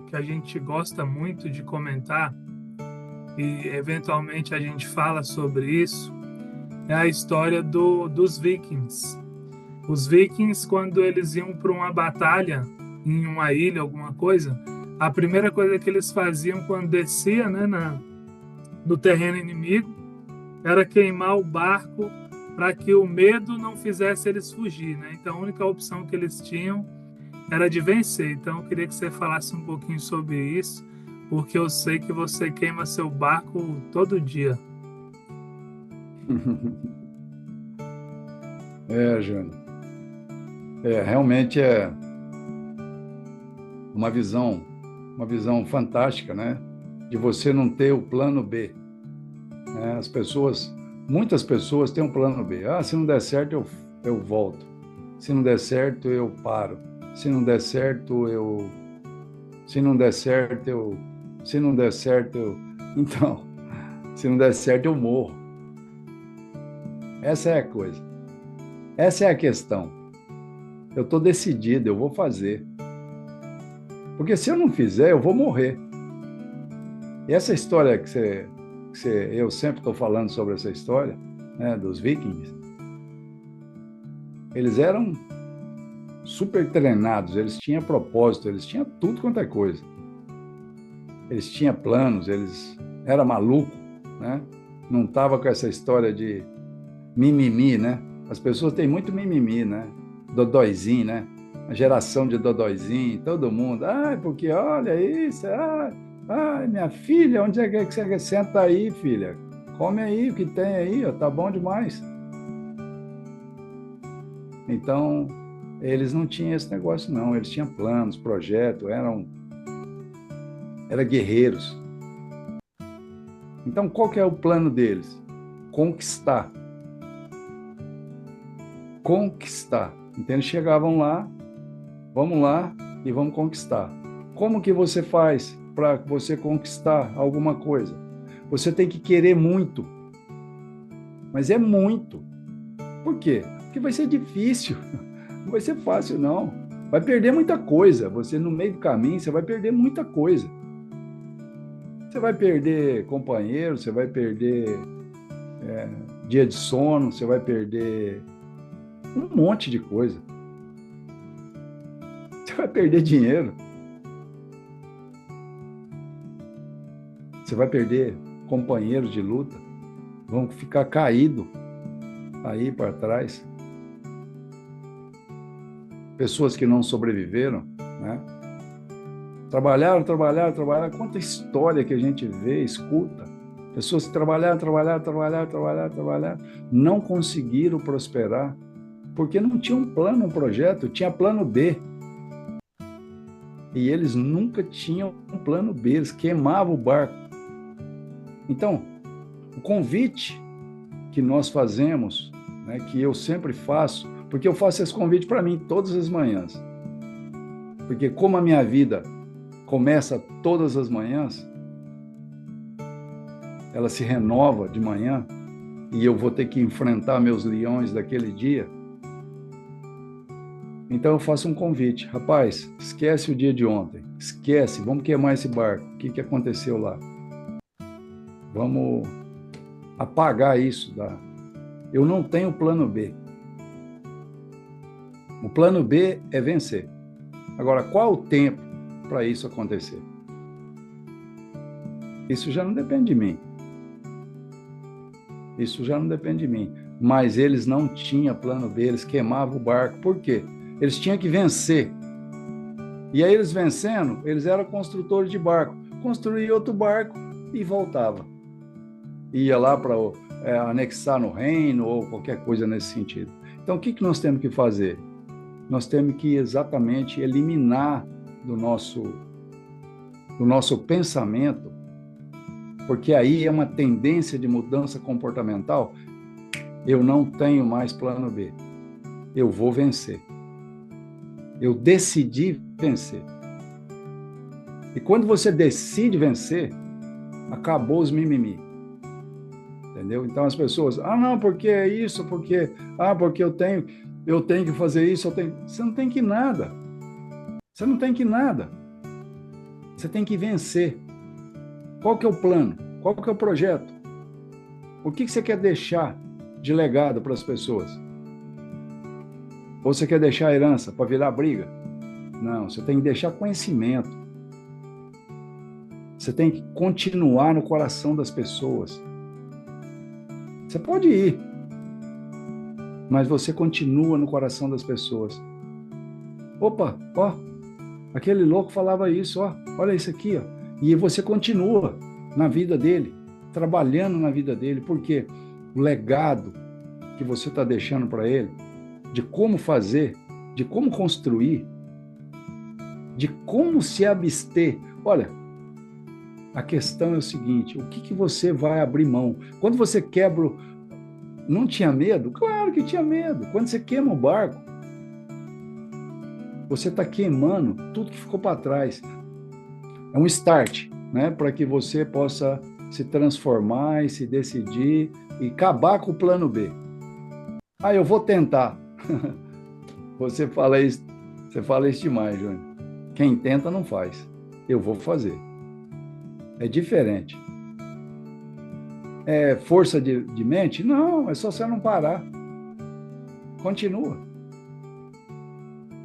que a gente gosta muito de comentar, e eventualmente a gente fala sobre isso, é a história dos vikings. Os vikings, quando eles iam para uma batalha em uma ilha, alguma coisa, a primeira coisa que eles faziam quando descia, né, no terreno inimigo era queimar o barco para que o medo não fizesse eles fugir, né? Então a única opção que eles tinham era de vencer. Então eu queria que você falasse um pouquinho sobre isso, porque eu sei que você queima seu barco todo dia. Júnior. Realmente é uma visão fantástica, né? De você não ter o plano B. Né? Muitas pessoas têm um plano B. Se não der certo, eu volto. Se não der certo, eu paro. Se não der certo, Se não der certo, Então, se não der certo, eu morro. Essa é a coisa. Essa é a questão. Eu estou decidido, eu vou fazer. Porque se eu não fizer, eu vou morrer. E essa história eu sempre estou falando sobre essa história, né, dos vikings, eles eram super treinados, eles tinham propósito, eles tinham tudo quanto é coisa. Eles tinham planos, eles eram malucos, né? Não estava com essa história de mimimi, né? As pessoas têm muito mimimi, né? Dodóizinho, né? A geração de dodóizinho, todo mundo. Porque olha isso, minha filha, onde é que você quer? Senta aí, filha. Come aí o que tem aí, ó, tá bom demais. Então, eles não tinham esse negócio, não. Eles tinham planos, projetos, eram guerreiros. Então, qual que é o plano deles? Conquistar. Então, eles chegavam lá, vamos lá e vamos conquistar. Como que você faz para você conquistar alguma coisa? Você tem que querer muito. Mas é muito. Por quê? Porque vai ser difícil. Não vai ser fácil, não. Vai perder muita coisa. Você, no meio do caminho, você vai perder muita coisa. Você vai perder companheiro, você vai perder dia de sono, você vai perder um monte de coisa. Você vai perder dinheiro. Você vai perder companheiros de luta. Vão ficar caídos aí para trás. Pessoas que não sobreviveram, né? Trabalharam. Quanta história que a gente vê, escuta. Pessoas que trabalharam, não conseguiram prosperar, porque não tinha um plano, um projeto, tinha plano B. E eles nunca tinham um plano B, eles queimavam o barco. Então, o convite que nós fazemos, né, que eu sempre faço, porque eu faço esse convite para mim todas as manhãs. Porque como a minha vida começa todas as manhãs, ela se renova de manhã, e eu vou ter que enfrentar meus leões daquele dia. Então eu faço um convite. Rapaz, esquece o dia de ontem. Esquece, vamos queimar esse barco. O que aconteceu lá? Vamos apagar isso. Eu não tenho plano B. O plano B é vencer. Agora, qual o tempo para isso acontecer? Isso já não depende de mim. Isso já não depende de mim. Mas eles não tinham plano B, eles queimavam o barco. Por quê? Eles tinham que vencer. E aí eles vencendo, eles eram construtores de barco. Construía outro barco e voltava. Ia lá para anexar no reino ou qualquer coisa nesse sentido. Então, o que nós temos que fazer? Nós temos que exatamente eliminar do nosso pensamento, porque aí é uma tendência de mudança comportamental. Eu não tenho mais plano B. Eu vou vencer. Eu decidi vencer. E quando você decide vencer, acabou os mimimi. Entendeu? Então as pessoas, não, porque é isso, porque eu tenho que fazer isso, Você não tem que nada. Você não tem que nada. Você tem que vencer. Qual que é o plano? Qual que é o projeto? O que você quer deixar de legado para as pessoas? Ou você quer deixar herança para virar briga? Não, você tem que deixar conhecimento. Você tem que continuar no coração das pessoas. Você pode ir, mas você continua no coração das pessoas. Opa, aquele louco falava isso, olha isso aqui, E você continua na vida dele, trabalhando na vida dele, porque o legado que você está deixando para ele, de como fazer, de como construir, de como se abster. Olha, a questão é o seguinte, o que você vai abrir mão? Quando você quebra, não tinha medo? Claro que tinha medo. Quando você queima o barco, você está queimando tudo que ficou para trás. É um start, né? Para que você possa se transformar e se decidir e acabar com o plano B. Eu vou tentar. Você fala isso demais, Júnior. Quem tenta não faz. Eu vou fazer. É diferente. É força de mente? Não, é só você não parar. Continua.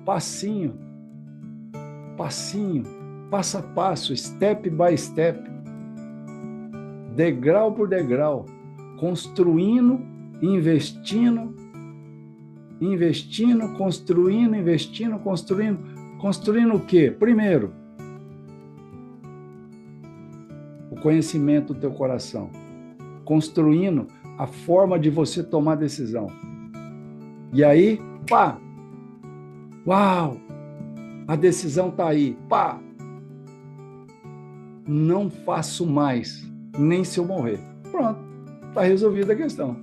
Passinho, passo a passo, step by step, degrau por degrau, construindo, investindo, construindo, investindo, construindo o quê? Primeiro, o conhecimento do teu coração, construindo a forma de você tomar decisão. E aí, pá! Uau! A decisão está aí, pá! Não faço mais, nem se eu morrer. Pronto, está resolvida a questão.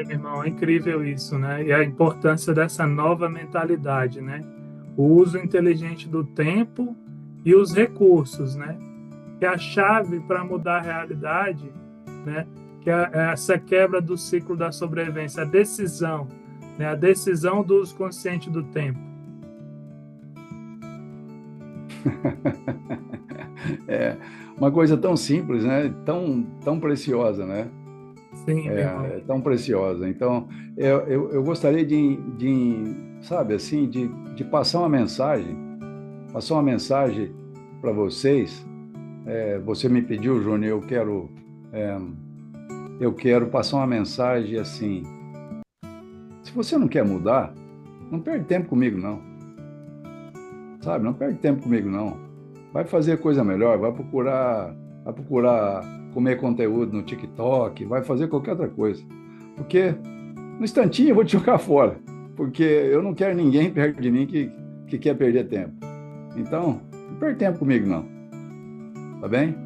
Irmão, é incrível isso, né? E a importância dessa nova mentalidade, né? O uso inteligente do tempo e os recursos, né? Que é a chave para mudar a realidade, né? Que é essa quebra do ciclo da sobrevivência, a decisão, né? A decisão do uso consciente do tempo. É uma coisa tão simples, né? Tão preciosa, né? Sim, meu irmão. É tão preciosa. Então, eu gostaria sabe, assim, de passar uma mensagem para vocês. Você me pediu, Júnior, é, eu quero passar uma mensagem assim. Se você não quer mudar, não perde tempo comigo, não. Sabe, não perde tempo comigo, não. Vai fazer coisa melhor, vai procurar comer conteúdo no TikTok, vai fazer qualquer outra coisa. Porque no instantinho eu vou te jogar fora, porque eu não quero ninguém perto de mim que quer perder tempo. Então, não perde tempo comigo, não. Tá bem?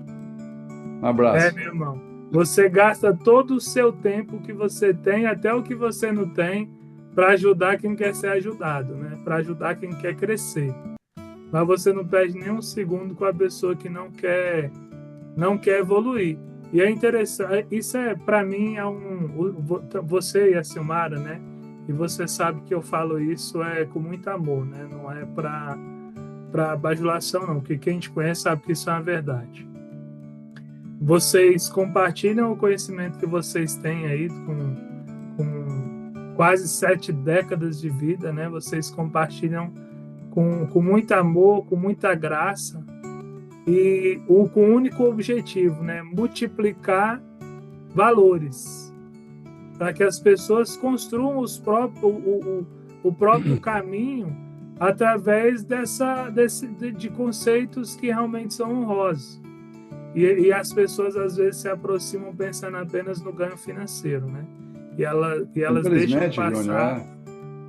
Um É, abraço. meu irmão. Você gasta todo o seu tempo que você tem, até o que você não tem, para ajudar quem quer ser ajudado, né? Para ajudar quem quer crescer. Mas você não perde nem um segundo com a pessoa que não quer evoluir. E é interessante, isso para mim você e a Silmara, né? E você sabe que eu falo isso com muito amor, né? Não é para bajulação, não, porque quem te conhece sabe que isso é uma verdade. Vocês compartilham o conhecimento que vocês têm aí com quase 7 décadas de vida, né? Vocês compartilham com muito amor, com muita graça e com o único objetivo, né? Multiplicar valores para que as pessoas construam o próprio caminho através de conceitos que realmente são honrosos. E as pessoas às vezes se aproximam pensando apenas no ganho financeiro, né? E elas deixam Infelizmente, Júnior, passar.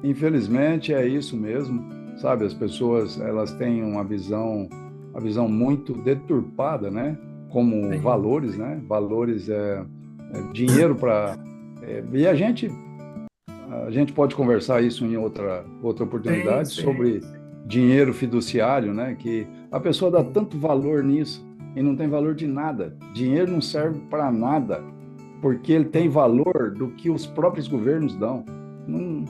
infelizmente é isso mesmo, sabe? As pessoas, elas têm uma visão muito deturpada, né? Como Sim, valores, né? Valores dinheiro para e a gente pode conversar isso em outra sim, oportunidade sim. sobre dinheiro fiduciário, né? Que a pessoa dá tanto valor nisso e não tem valor de nada. Dinheiro não serve para nada, porque ele tem valor do que os próprios governos dão. Não,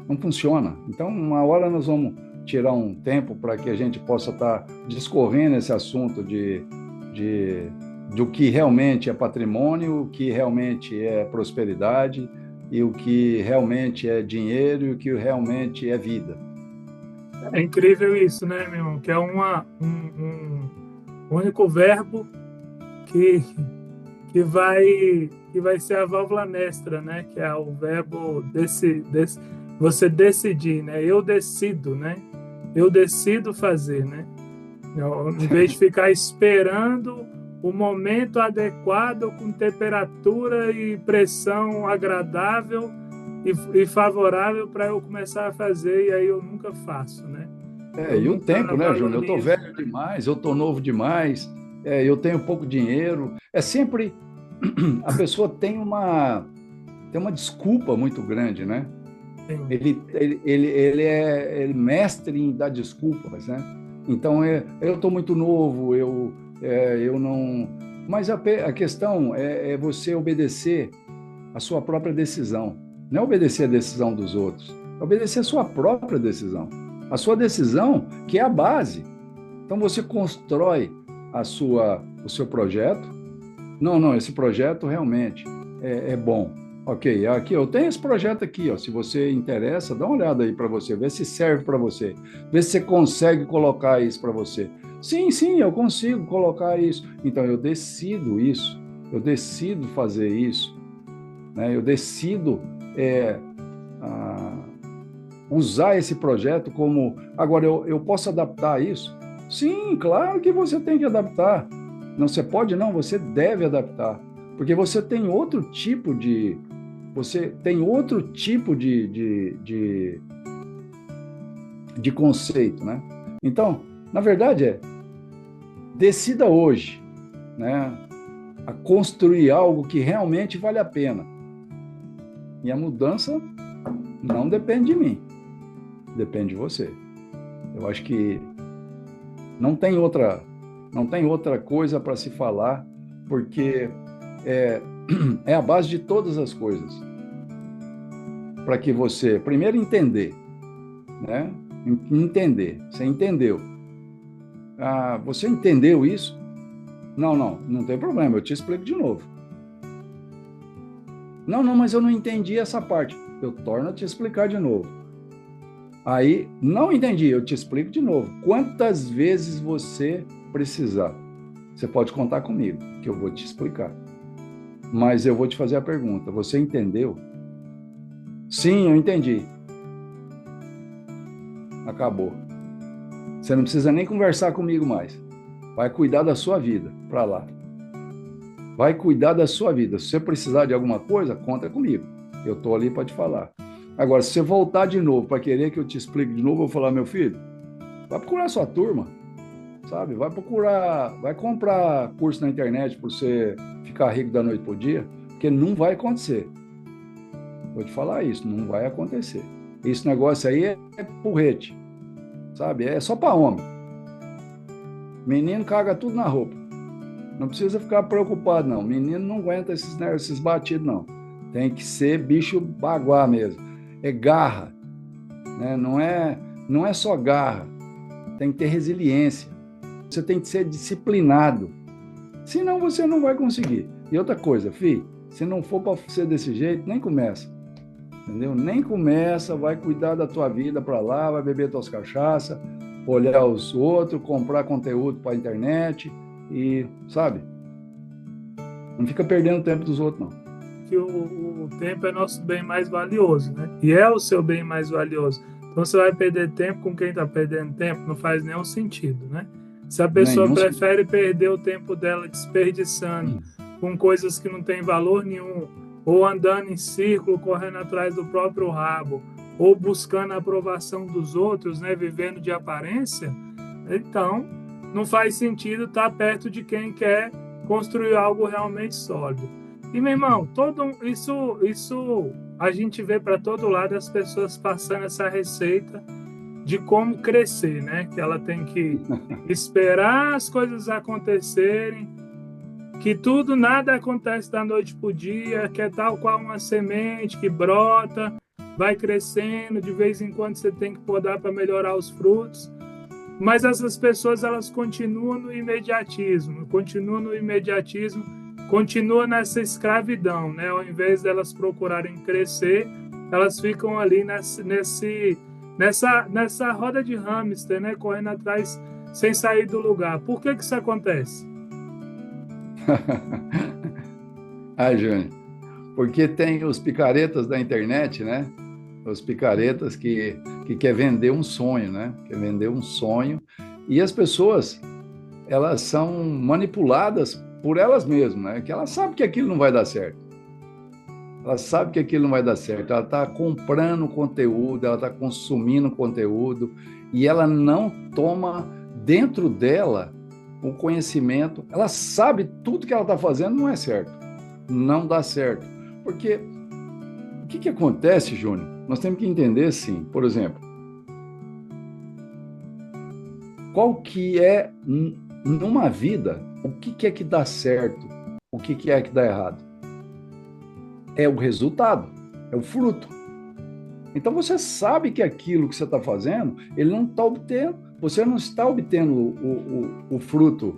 não funciona. Então, uma hora nós vamos tirar um tempo para que a gente possa estar discorrendo esse assunto do que realmente é patrimônio, o que realmente é prosperidade e o que realmente é dinheiro e o que realmente é vida. É incrível isso, né, meu irmão? Que é um único verbo que, que vai ser a válvula mestra, né? Que é o verbo você decidir, né? Eu decido, né? Eu decido fazer, né? Em vez de ficar esperando o momento adequado, com temperatura e pressão agradável e favorável para eu começar a fazer, e aí eu nunca faço, né? Eu E o nunca tempo, né, Júnior? Eu estou valorizo, velho né? demais, eu estou novo demais, eu tenho pouco dinheiro. É sempre a pessoa tem uma desculpa muito grande, né? Sim. Ele é mestre em dar desculpas, né? Então, eu estou muito novo, eu não. Mas a questão é você obedecer a sua própria decisão, não é obedecer a decisão dos outros, é obedecer a sua própria decisão. A sua decisão, que é a base. Então, você constrói o seu projeto. Não, não, esse projeto realmente é bom. Ok, aqui eu tenho esse projeto aqui, ó. Se você interessa, dá uma olhada aí para você, vê se serve para você, vê se você consegue colocar isso para você. Sim, sim, eu consigo colocar isso. Então eu decido isso, eu decido fazer isso, né? Eu decido usar esse projeto como. Agora eu posso adaptar isso? Sim, claro que você tem que adaptar. Não, você pode não, você deve adaptar, porque você tem outro tipo de conceito, né? Então, na verdade, decida hoje, né, a construir algo que realmente vale a pena. E a mudança não depende de mim, depende de você. Eu acho que não tem outra coisa para se falar, porque é a base de todas as coisas. Para que você, primeiro, entender, né? Entender. Você entendeu. Você entendeu isso? Não tem problema, eu te explico de novo. Não, não, mas eu não entendi essa parte. Eu torno a te explicar de novo. Aí, não entendi, eu te explico de novo. Quantas vezes você precisar, você pode contar comigo, que eu vou te explicar. Mas eu vou te fazer a pergunta. Você entendeu? Sim, eu entendi. Acabou. Você não precisa nem conversar comigo mais. Vai cuidar da sua vida para lá. Vai cuidar da sua vida. Se você precisar de alguma coisa, conta comigo. Eu estou ali para te falar. Agora, se você voltar de novo para querer que eu te explique de novo, eu vou falar, meu filho, vai procurar sua turma, sabe? Vai procurar, vai comprar curso na internet para você ficar rico da noite para o dia, porque não vai acontecer. Vou te falar isso, não vai acontecer. Esse negócio aí é porrete, sabe? É só para homem. Menino caga tudo na roupa. Não precisa ficar preocupado, não. Menino não aguenta esses batidos, não. Tem que ser bicho baguá mesmo. É garra, né? Não é só garra. Tem que ter resiliência. Você tem que ser disciplinado. Senão você não vai conseguir. E outra coisa, filho, se não for para ser desse jeito, nem começa. Entendeu? Nem começa, vai cuidar da tua vida para lá, vai beber tuas cachaças, olhar os outros, comprar conteúdo para a internet e, sabe? Não fica perdendo o tempo dos outros, não. Que o tempo é nosso bem mais valioso, né? E é o seu bem mais valioso. Então você vai perder tempo com quem está perdendo tempo, não faz nenhum sentido, né? Se a pessoa prefere perder o tempo dela desperdiçando com coisas que não têm valor nenhum, ou andando em círculo, correndo atrás do próprio rabo, ou buscando a aprovação dos outros, né, vivendo de aparência, então não faz sentido estar perto de quem quer construir algo realmente sólido. E, meu irmão, isso a gente vê para todo lado as pessoas passando essa receita de como crescer, né? Que ela tem que esperar as coisas acontecerem, que nada acontece da noite para o dia, que é tal qual uma semente que brota, vai crescendo, de vez em quando você tem que podar para melhorar os frutos. Mas essas pessoas, elas continuam no imediatismo, continuam nessa escravidão, né? Ao invés delas procurarem crescer, elas ficam ali nessa roda de hamster, né? Correndo atrás sem sair do lugar. Por que isso acontece? Júnior, porque tem os picaretas da internet, né? Os picaretas que quer vender um sonho, né? Quer vender um sonho. E as pessoas, elas são manipuladas por elas mesmas, né? Que elas sabem que aquilo não vai dar certo. Ela sabe que aquilo não vai dar certo. Ela está comprando conteúdo, ela está consumindo conteúdo e ela não toma dentro dela o conhecimento. Ela sabe tudo que ela está fazendo não é certo. Não dá certo. Porque o que acontece, Júnior? Nós temos que entender, assim, por exemplo, qual que é, numa vida, o que é que dá certo, o que é que dá errado? É o resultado, é o fruto. Então você sabe que aquilo que você está fazendo, ele não está obtendo, você não está obtendo o fruto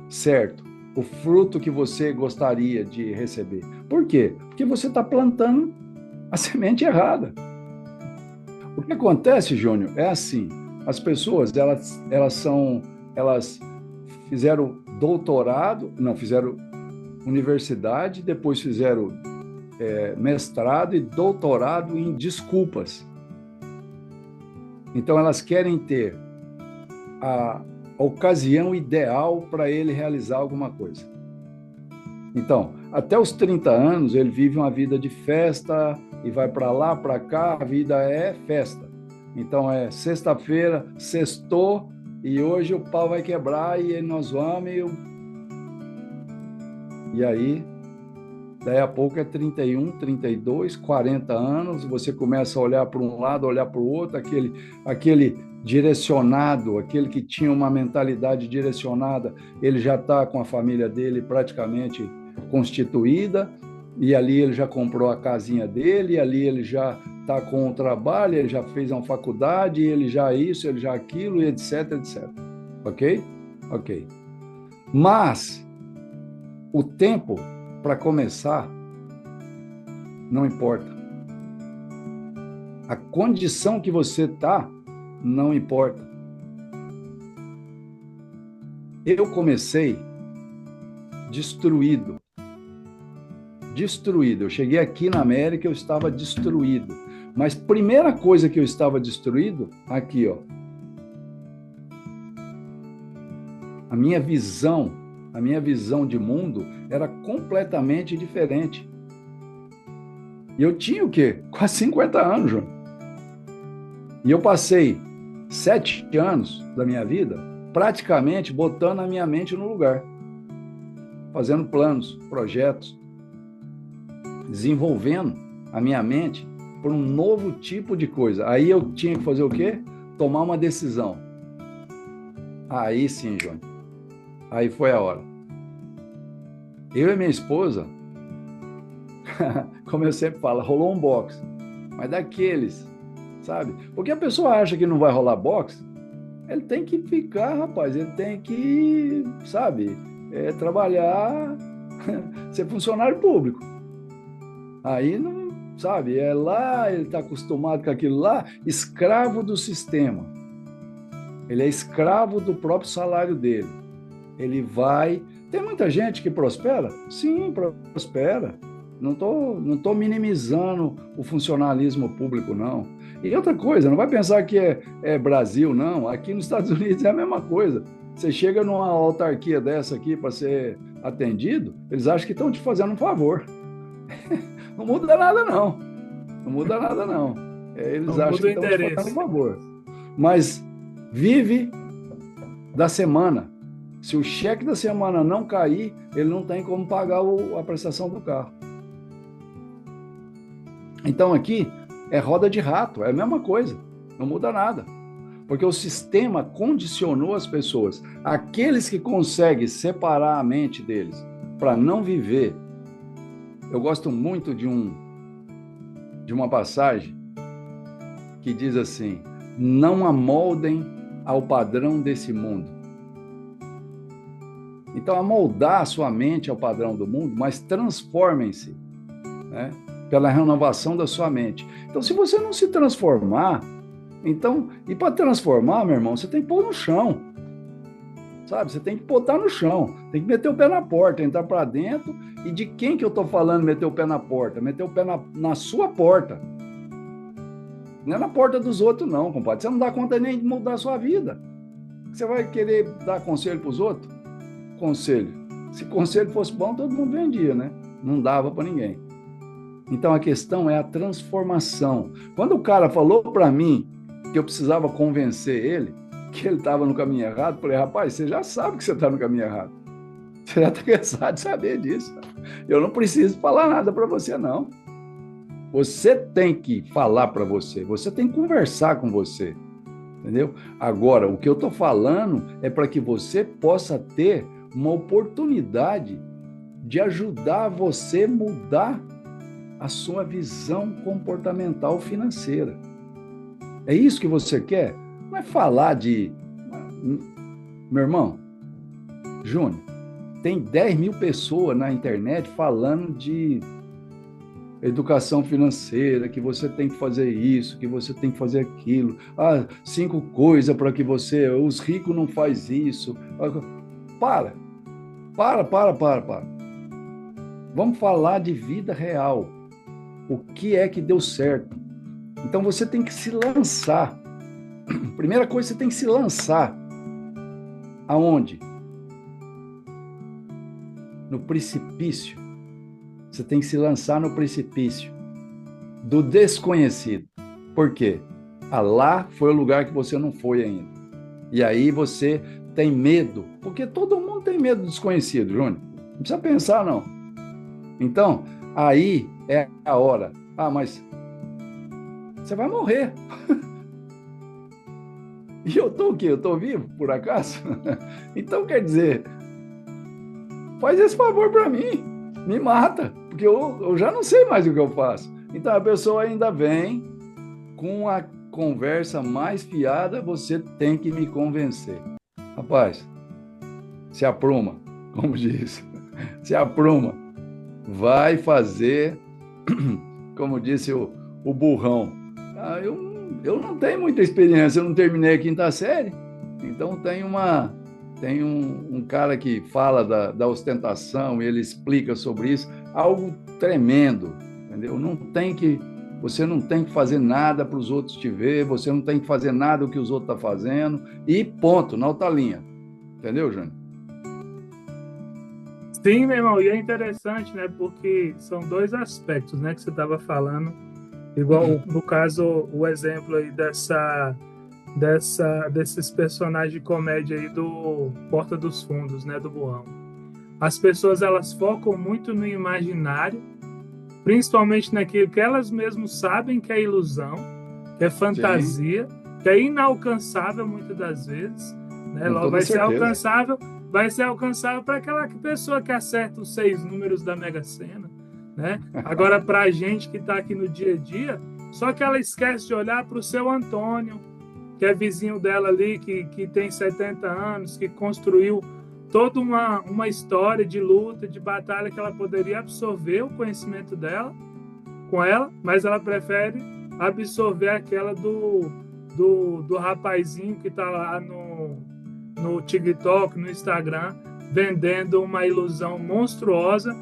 certo, o fruto que você gostaria de receber. Por quê? Porque você está plantando a semente errada. O que acontece, Júnior, é assim, as pessoas, elas fizeram doutorado, não, fizeram universidade, depois fizeram mestrado e doutorado em desculpas. Então, elas querem ter a ocasião ideal para ele realizar alguma coisa. Então, até os 30 anos, ele vive uma vida de festa e vai para lá, para cá, a vida é festa. Então, é sexta-feira, sextou, e hoje o pau vai quebrar e nós vamos. E aí, daí a pouco é 31, 32, 40 anos, você começa a olhar para um lado, olhar para o outro, aquele direcionado, aquele que tinha uma mentalidade direcionada, ele já está com a família dele praticamente constituída, e ali ele já comprou a casinha dele, e ali ele já está com o trabalho, ele já fez uma faculdade, ele já isso, ele já aquilo, e etc, etc. Ok? Ok. Mas o tempo para começar não importa. A condição que você está, não importa. Eu comecei destruído. Eu cheguei aqui na América, eu estava destruído. Mas primeira coisa que eu estava destruído, aqui, ó. A minha visão de mundo era completamente diferente. E eu tinha o quê? Quase 50 anos, Júnior. E eu passei 7 anos da minha vida praticamente botando a minha mente no lugar. Fazendo planos, projetos, desenvolvendo a minha mente por um novo tipo de coisa. Aí eu tinha que fazer o quê? Tomar uma decisão. Aí sim, Júnior. Aí foi a hora. Eu e minha esposa, como eu sempre falo, rolou um boxe. Mas daqueles, sabe? Porque a pessoa acha que não vai rolar boxe, ele tem que ficar, rapaz, ele tem que, sabe, trabalhar, ser funcionário público. Aí não, sabe, é lá, ele está acostumado com aquilo lá, escravo do sistema. Ele é escravo do próprio salário dele. Ele vai... Tem muita gente que prospera? Sim, prospera. Não tô minimizando o funcionalismo público, não. E outra coisa, não vai pensar que é Brasil, não. Aqui nos Estados Unidos é a mesma coisa. Você chega numa autarquia dessa aqui para ser atendido, eles acham que estão te fazendo um favor. Não muda nada, não. Não muda nada, não. Eles Não acham que muda o estão te fazendo um favor. Mas vive da semana. Se o cheque da semana não cair, ele não tem como pagar a prestação do carro. Então aqui é roda de rato, é a mesma coisa, não muda nada. Porque o sistema condicionou as pessoas. Aqueles que conseguem separar a mente deles para não viver. Eu gosto muito de uma passagem que diz assim: não amoldem ao padrão desse mundo. Então, amoldar a sua mente ao padrão do mundo, mas transformem-se, né, pela renovação da sua mente. Então, se você não se transformar, e para transformar, meu irmão, você tem que pôr no chão, sabe? Você tem que botar no chão, tem que meter o pé na porta, entrar para dentro. E de quem que eu estou falando meter o pé na porta? Meter o pé na sua porta. Não é na porta dos outros, não, compadre. Você não dá conta nem de mudar a sua vida. Você vai querer dar conselho para os outros? Conselho. Se conselho fosse bom, todo mundo vendia, né? Não dava para ninguém. Então a questão é a transformação. Quando o cara falou para mim que eu precisava convencer ele que ele estava no caminho errado, eu falei: rapaz, você já sabe que você está no caminho errado. Você já está cansado de saber disso. Eu não preciso falar nada para você, não. Você tem que falar para você, você tem que conversar com você, entendeu? Agora, o que eu estou falando é para que você possa ter uma oportunidade de ajudar você a mudar a sua visão comportamental financeira. É isso que você quer? Não é falar de... Meu irmão, Júnior, tem 10 mil pessoas na internet falando de educação financeira, que você tem que fazer isso, que você tem que fazer aquilo. 5 coisas para que você... Os ricos não fazem isso. Para. Vamos falar de vida real. O que é que deu certo? Então você tem que se lançar. Primeira coisa, você tem que se lançar. Aonde? No precipício. Você tem que se lançar no precipício do desconhecido. Por quê? Lá foi o lugar que você não foi ainda. E aí você tem medo, porque todo mundo tem medo do desconhecido, Júnior. Não precisa pensar, não. Então, aí é a hora. Mas você vai morrer. E eu estou o quê? Eu estou vivo, por acaso? Então, quer dizer, faz esse favor para mim. Me mata, porque eu já não sei mais o que eu faço. Então, a pessoa ainda vem com a conversa mais fiada, você tem que me convencer. Rapaz, se apruma, como diz. Se apruma. Vai fazer como disse o burrão. Eu não tenho muita experiência, eu não terminei a quinta série. Então tem um cara que fala da ostentação e ele explica sobre isso, algo tremendo, entendeu? Você não tem que fazer nada para os outros te ver, você não tem que fazer nada o que os outros estão fazendo, e ponto, na outra linha. Entendeu, Júnior? Sim, meu irmão, e é interessante, né? Porque são dois aspectos, né, que você estava falando. Igual, no caso, o exemplo aí desses personagens de comédia aí do Porta dos Fundos, né, do Burrão. As pessoas, elas focam muito no imaginário, principalmente naquilo que elas mesmas sabem que é ilusão, que é fantasia, sim, que é inalcançável muitas das vezes, né? Com vai ser certeza. vai ser alcançável para aquela pessoa que acerta os 6 números da Mega Sena, né? Agora, para a gente que está aqui no dia a dia, só que ela esquece de olhar para o seu Antônio, que é vizinho dela ali, que tem 70 anos, que construiu toda uma história de luta, de batalha, que ela poderia absorver o conhecimento dela com ela, mas ela prefere absorver aquela do rapazinho que está lá no TikTok, no Instagram, vendendo uma ilusão monstruosa,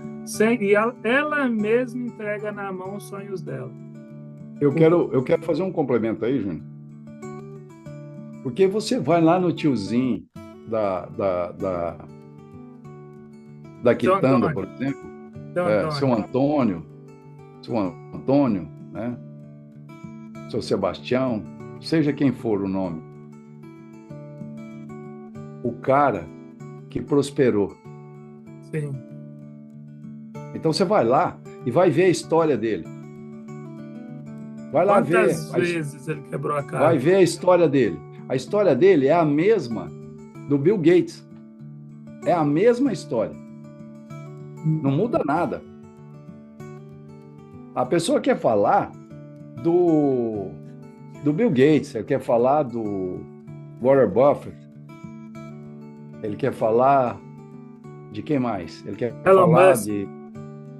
e ela mesma entrega na mão os sonhos dela. Eu quero fazer um complemento aí, Júnior. Porque você vai lá no tiozinho da quitanda, por exemplo, seu Antônio, né? Seu Sebastião, seja quem for o nome. O cara que prosperou. Sim. Então você vai lá e vai ver a história dele. Vai lá ver. Quantas vezes ele quebrou a cara? Vai ver a história dele. A história dele é a mesma do Bill Gates. É a mesma história. Não muda nada. A pessoa quer falar do Bill Gates, ele quer falar do Warren Buffett, ele quer falar de quem mais? Ele quer falar de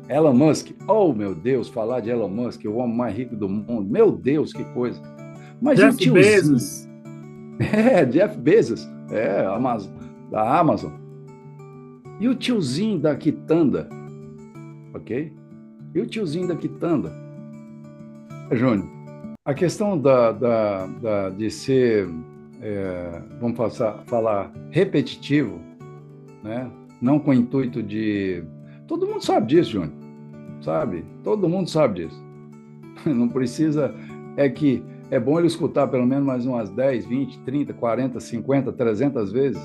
Elon Musk. Oh, meu Deus, falar de Elon Musk, o homem mais rico do mundo. Meu Deus, que coisa. Mas Jeff o tiozinho... Bezos. Jeff Bezos, da Amazon. E o tiozinho da quitanda, ok? E o tiozinho da quitanda. Júnior, a questão de ser, vamos falar, repetitivo, né? Não com o intuito de... Todo mundo sabe disso, Júnior, sabe? Todo mundo sabe disso. Não precisa... É bom ele escutar pelo menos mais umas 10, 20, 30, 40, 50, 300 vezes,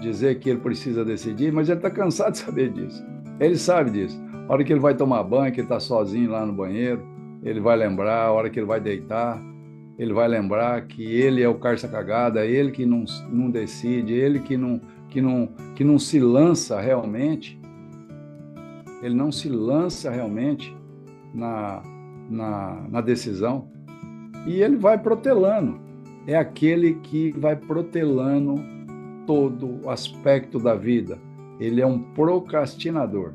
dizer que ele precisa decidir, mas ele está cansado de saber disso. Ele sabe disso. A hora que ele vai tomar banho, que ele está sozinho lá no banheiro, ele vai lembrar, a hora que ele vai deitar, ele vai lembrar que ele é o carça-cagada, ele que não decide, ele que não se lança realmente, ele não se lança realmente na decisão. E ele vai protelando. É aquele que vai protelando todo o aspecto da vida. Ele é um procrastinador.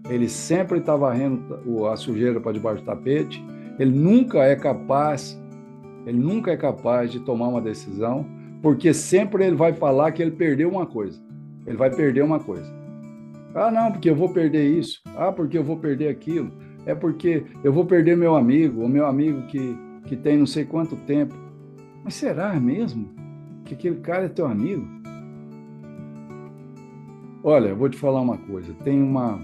Ele sempre está varrendo a sujeira para debaixo do tapete. Ele nunca é capaz de tomar uma decisão, porque sempre ele vai falar que ele perdeu uma coisa. Ele vai perder uma coisa. Ah, não, porque eu vou perder isso. Ah, porque eu vou perder aquilo. É porque eu vou perder meu amigo, o meu amigo que tem não sei quanto tempo. Mas será mesmo que aquele cara é teu amigo? Olha, eu vou te falar uma coisa. Tem uma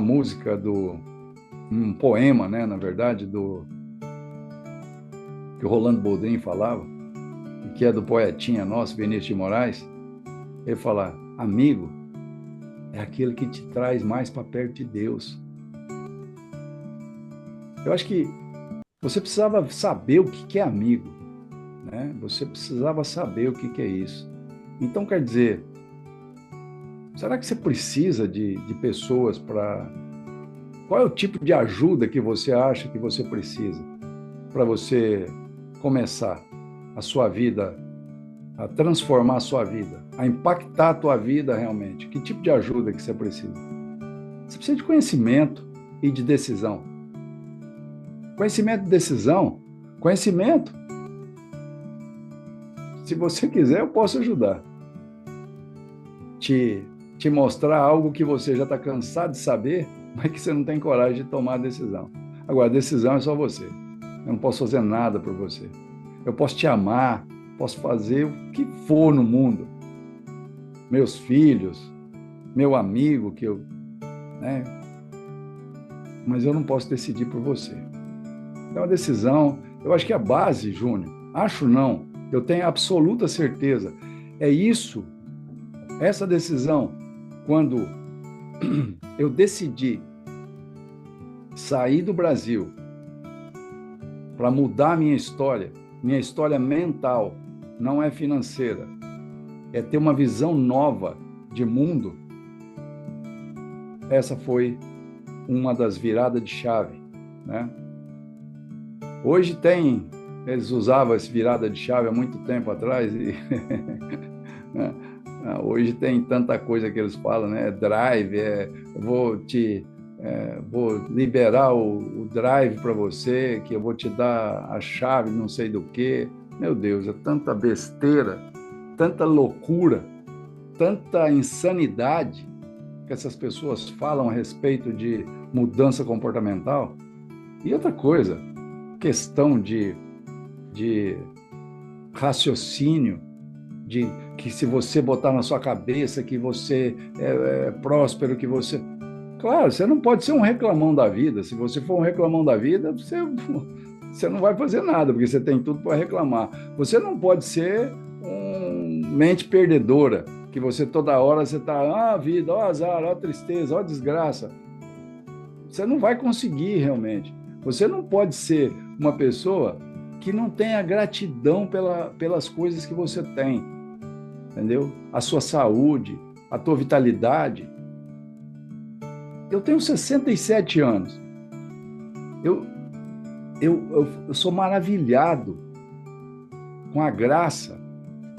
música um poema, né, na verdade, que o Rolando Boldrin falava, que é do poetinha nosso, Vinícius de Moraes. Ele fala: amigo é aquele que te traz mais para perto de Deus. Eu acho que você precisava saber o que é amigo, né? Você precisava saber o que é isso. Então, quer dizer, será que você precisa de pessoas para... Qual é o tipo de ajuda que você acha que você precisa para você começar a sua vida, a transformar a sua vida, a impactar a tua vida realmente? Que tipo de ajuda que você precisa? Você precisa de conhecimento e de decisão. Conhecimento de decisão, conhecimento. Se você quiser, eu posso ajudar. Te mostrar algo que você já está cansado de saber, mas que você não tem coragem de tomar a decisão. Agora, a decisão é só você. Eu não posso fazer nada por você. Eu posso te amar, posso fazer o que for no mundo. Meus filhos, meu amigo, né? Mas eu não posso decidir por você. Então, a decisão, eu acho que a base, Júnior, acho não, eu tenho absoluta certeza, é isso, essa decisão, quando eu decidi sair do Brasil para mudar minha história mental, não é financeira, é ter uma visão nova de mundo, essa foi uma das viradas de chave, né? Hoje eles usavam essa virada de chave há muito tempo atrás e hoje tem tanta coisa que eles falam, né? Drive, vou liberar o drive para você, que eu vou te dar a chave, não sei do que. Meu Deus, é tanta besteira, tanta loucura, tanta insanidade que essas pessoas falam a respeito de mudança comportamental. E outra coisa, questão de raciocínio, de que se você botar na sua cabeça que você é próspero, que você... Claro, você não pode ser um reclamão da vida. Se você for um reclamão da vida, você não vai fazer nada, porque você tem tudo para reclamar. Você não pode ser mente perdedora, que você toda hora você está, vida, ó azar, ó tristeza, ó desgraça. Você não vai conseguir realmente. Você não pode ser uma pessoa que não tenha gratidão pelas coisas que você tem, entendeu? A sua saúde, a tua vitalidade. Eu tenho 67 anos. Eu sou maravilhado com a graça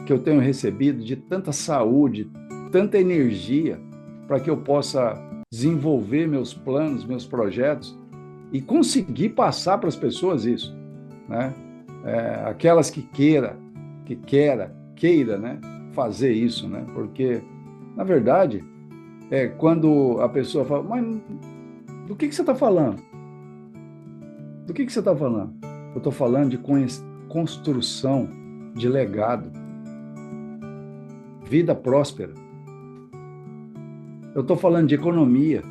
que eu tenho recebido de tanta saúde, tanta energia, para que eu possa desenvolver meus planos, meus projetos e conseguir passar para as pessoas isso, né? Aquelas que queira, né, fazer isso, né? Porque, na verdade, quando a pessoa fala, mas do que você está falando? Do que você está falando? Eu estou falando de construção de legado, vida próspera. Eu estou falando de economia.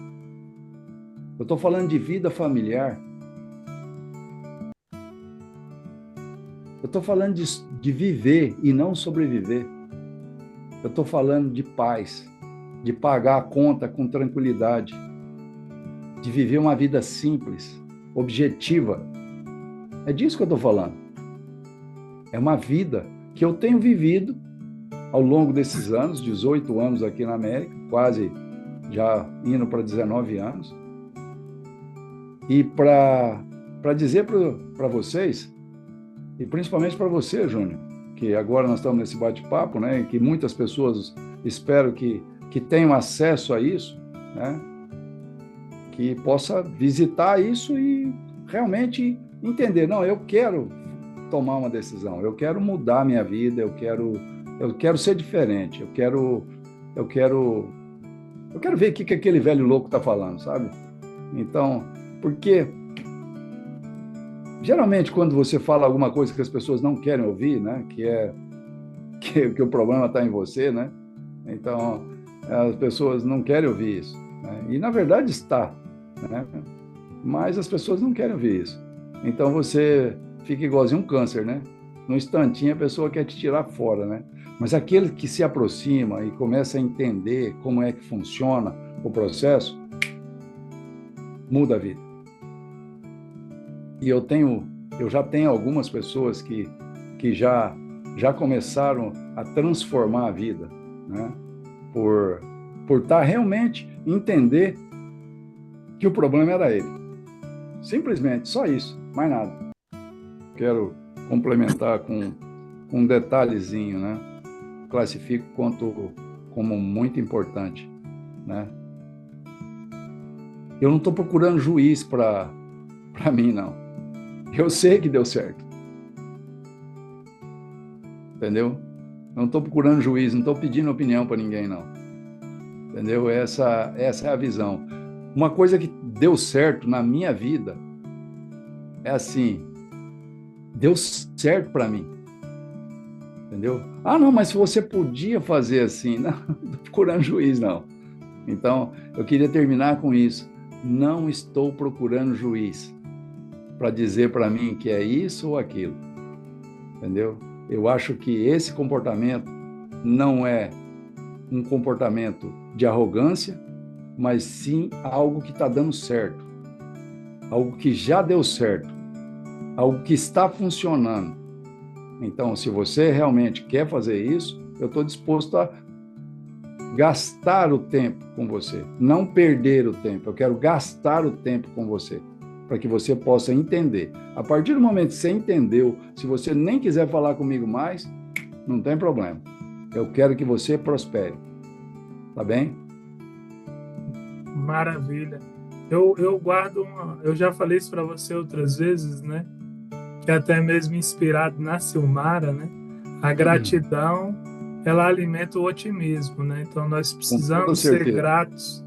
Eu estou falando de vida familiar. Eu estou falando de viver e não sobreviver. Eu estou falando de paz, de pagar a conta com tranquilidade, de viver uma vida simples, objetiva. É disso que eu estou falando. É uma vida que eu tenho vivido ao longo desses anos, 18 anos aqui na América, quase já indo para 19 anos. E para dizer para vocês, e principalmente para você, Júnior, que agora nós estamos nesse bate-papo, né, que muitas pessoas espero que tenham acesso a isso, né, que possa visitar isso e realmente entender, não, eu quero tomar uma decisão, eu quero mudar a minha vida, eu quero ser diferente, eu quero ver o que aquele velho louco está falando, sabe? Então, porque geralmente quando você fala alguma coisa que as pessoas não querem ouvir, né, que o problema está em você, né? Então, as pessoas não querem ouvir isso, né? E na verdade está, né? Mas as pessoas não querem ouvir isso. Então você fica igualzinho um câncer, né? No instantinho a pessoa quer te tirar fora, né? Mas aquele que se aproxima e começa a entender como é que funciona o processo, muda a vida. E eu já tenho algumas pessoas que já começaram a transformar a vida, né? Por estar realmente entender que o problema era ele. Simplesmente, só isso, mais nada. Quero complementar com um detalhezinho, né? Classifico como muito importante, né? Eu não estou procurando juiz para mim, não. Eu sei que deu certo. Entendeu? Não estou procurando juiz, não estou pedindo opinião para ninguém, não. Entendeu? Essa é a visão. Uma coisa que deu certo na minha vida é assim, deu certo para mim. Entendeu? Ah, não, mas se você podia fazer assim, não estou procurando juiz, não. Então, eu queria terminar com isso. Não estou procurando juiz para dizer para mim que é isso ou aquilo. Entendeu? Eu acho que esse comportamento não é um comportamento de arrogância, mas sim algo que está dando certo, algo que já deu certo, algo que está funcionando. Então, se você realmente quer fazer isso, eu estou disposto a gastar o tempo com você, não perder o tempo. Eu quero gastar o tempo com você, para que você possa entender. A partir do momento que você entendeu, se você nem quiser falar comigo mais, não tem problema. Eu quero que você prospere. Tá bem? Maravilha. Eu guardo eu já falei isso para você outras vezes, né? Que até mesmo inspirado na Silmara, né? A gratidão, ela alimenta o otimismo, né? Então nós Com toda precisamos ser certeza. gratos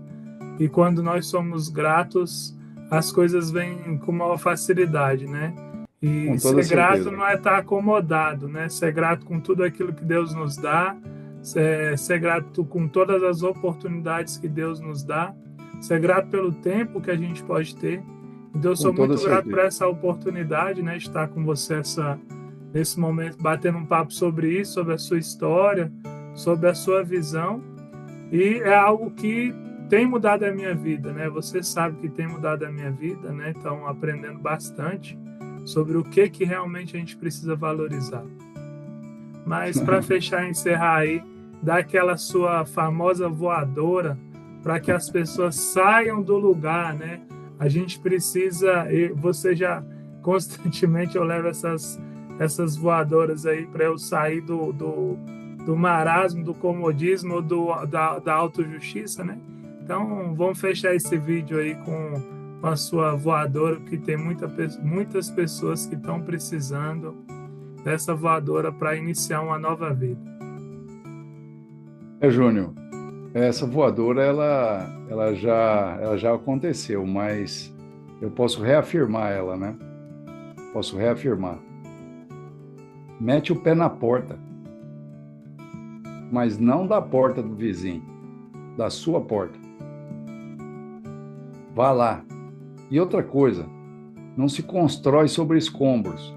e quando nós somos gratos, as coisas vêm com maior facilidade, né? E Com toda ser grato certeza. não é estar acomodado, né? Ser grato com tudo aquilo que Deus nos dá, ser grato com todas as oportunidades que Deus nos dá, ser grato pelo tempo que a gente pode ter. Então, eu Com sou toda muito grato por certeza. essa oportunidade, né? De estar com você nesse momento, batendo um papo sobre isso, sobre a sua história, sobre a sua visão. E é algo que tem mudado a minha vida, né? Você sabe que tem mudado a minha vida, né? Então, aprendendo bastante sobre o que realmente a gente precisa valorizar. Mas para fechar e encerrar aí, dá aquela sua famosa voadora para que as pessoas saiam do lugar, né? A gente precisa, e você já constantemente eu levo essas voadoras aí para eu sair do marasmo, do comodismo ou da autojustiça, né? Então, vamos fechar esse vídeo aí com a sua voadora, porque tem muitas pessoas que estão precisando dessa voadora para iniciar uma nova vida. Júnior, essa voadora, ela já aconteceu, mas eu posso reafirmar ela, né? Posso reafirmar. Mete o pé na porta, mas não da porta do vizinho, da sua porta. Vá lá. E outra coisa, não se constrói sobre escombros.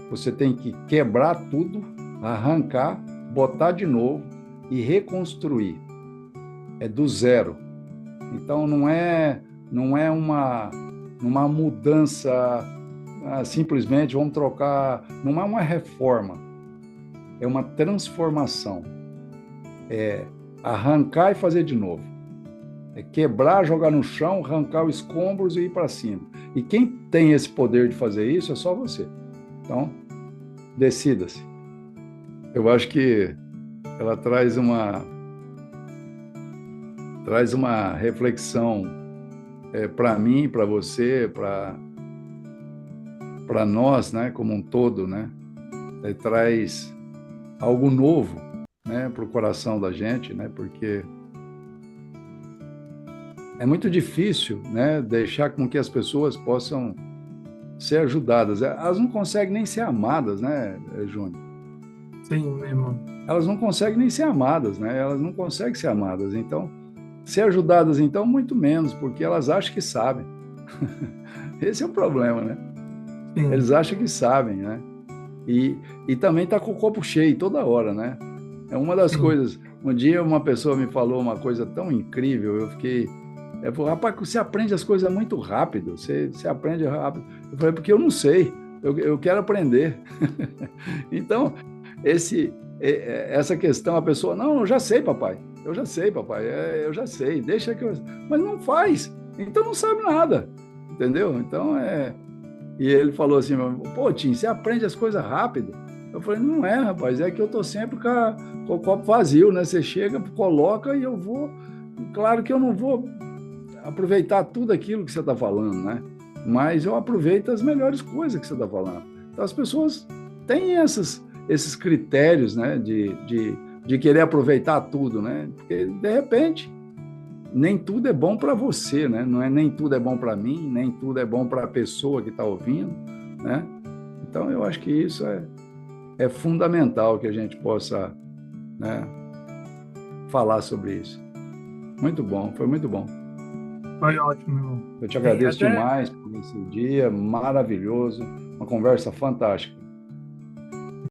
Você tem que quebrar tudo, arrancar, botar de novo e reconstruir. É do zero. Então não é uma mudança simplesmente vamos trocar, não é uma reforma. É uma transformação. É arrancar e fazer de novo. É quebrar, jogar no chão, arrancar os escombros e ir para cima. E quem tem esse poder de fazer isso é só você. Então, decida-se. Eu acho que ela traz uma reflexão para mim, para você, para nós, né, como um todo, né? Traz algo novo, né, para o coração da gente, né? Porque é muito difícil, né, deixar com que as pessoas possam ser ajudadas. Elas não conseguem nem ser amadas, né, Júnior? Sim, meu irmão. Elas não conseguem nem ser amadas, né? Elas não conseguem ser amadas. Então, ser ajudadas, então, muito menos, porque elas acham que sabem. Esse é o problema, né? Sim. Eles acham que sabem, né? E também está com o copo cheio toda hora, né? É uma das coisas. Um dia uma pessoa me falou uma coisa tão incrível, eu fiquei... Eu falei, rapaz, você aprende as coisas muito rápido, você aprende rápido. Eu falei, porque eu não sei, eu quero aprender. Então, essa questão, a pessoa, não, eu já sei, papai, eu já sei, deixa que eu... Mas não faz, então não sabe nada, entendeu? Então, E ele falou assim, pô, Tim, você aprende as coisas rápido. Eu falei, não é, rapaz, é que eu tô sempre com o copo vazio, né? Você chega, coloca e eu vou... Claro que eu não vou aproveitar tudo aquilo que você está falando, né? mas eu aproveito as melhores coisas que você está falando. Então, as pessoas têm esses critérios, né, de querer aproveitar tudo, né? Porque, de repente, nem tudo é bom para você, né? Não é nem tudo é bom para mim, nem tudo é bom para a pessoa que está ouvindo, né? Então, eu acho que isso é fundamental que a gente possa, né, falar sobre isso. Muito bom, foi muito bom. Foi ótimo, irmão. Eu te E agradeço até demais por esse dia maravilhoso, uma conversa fantástica.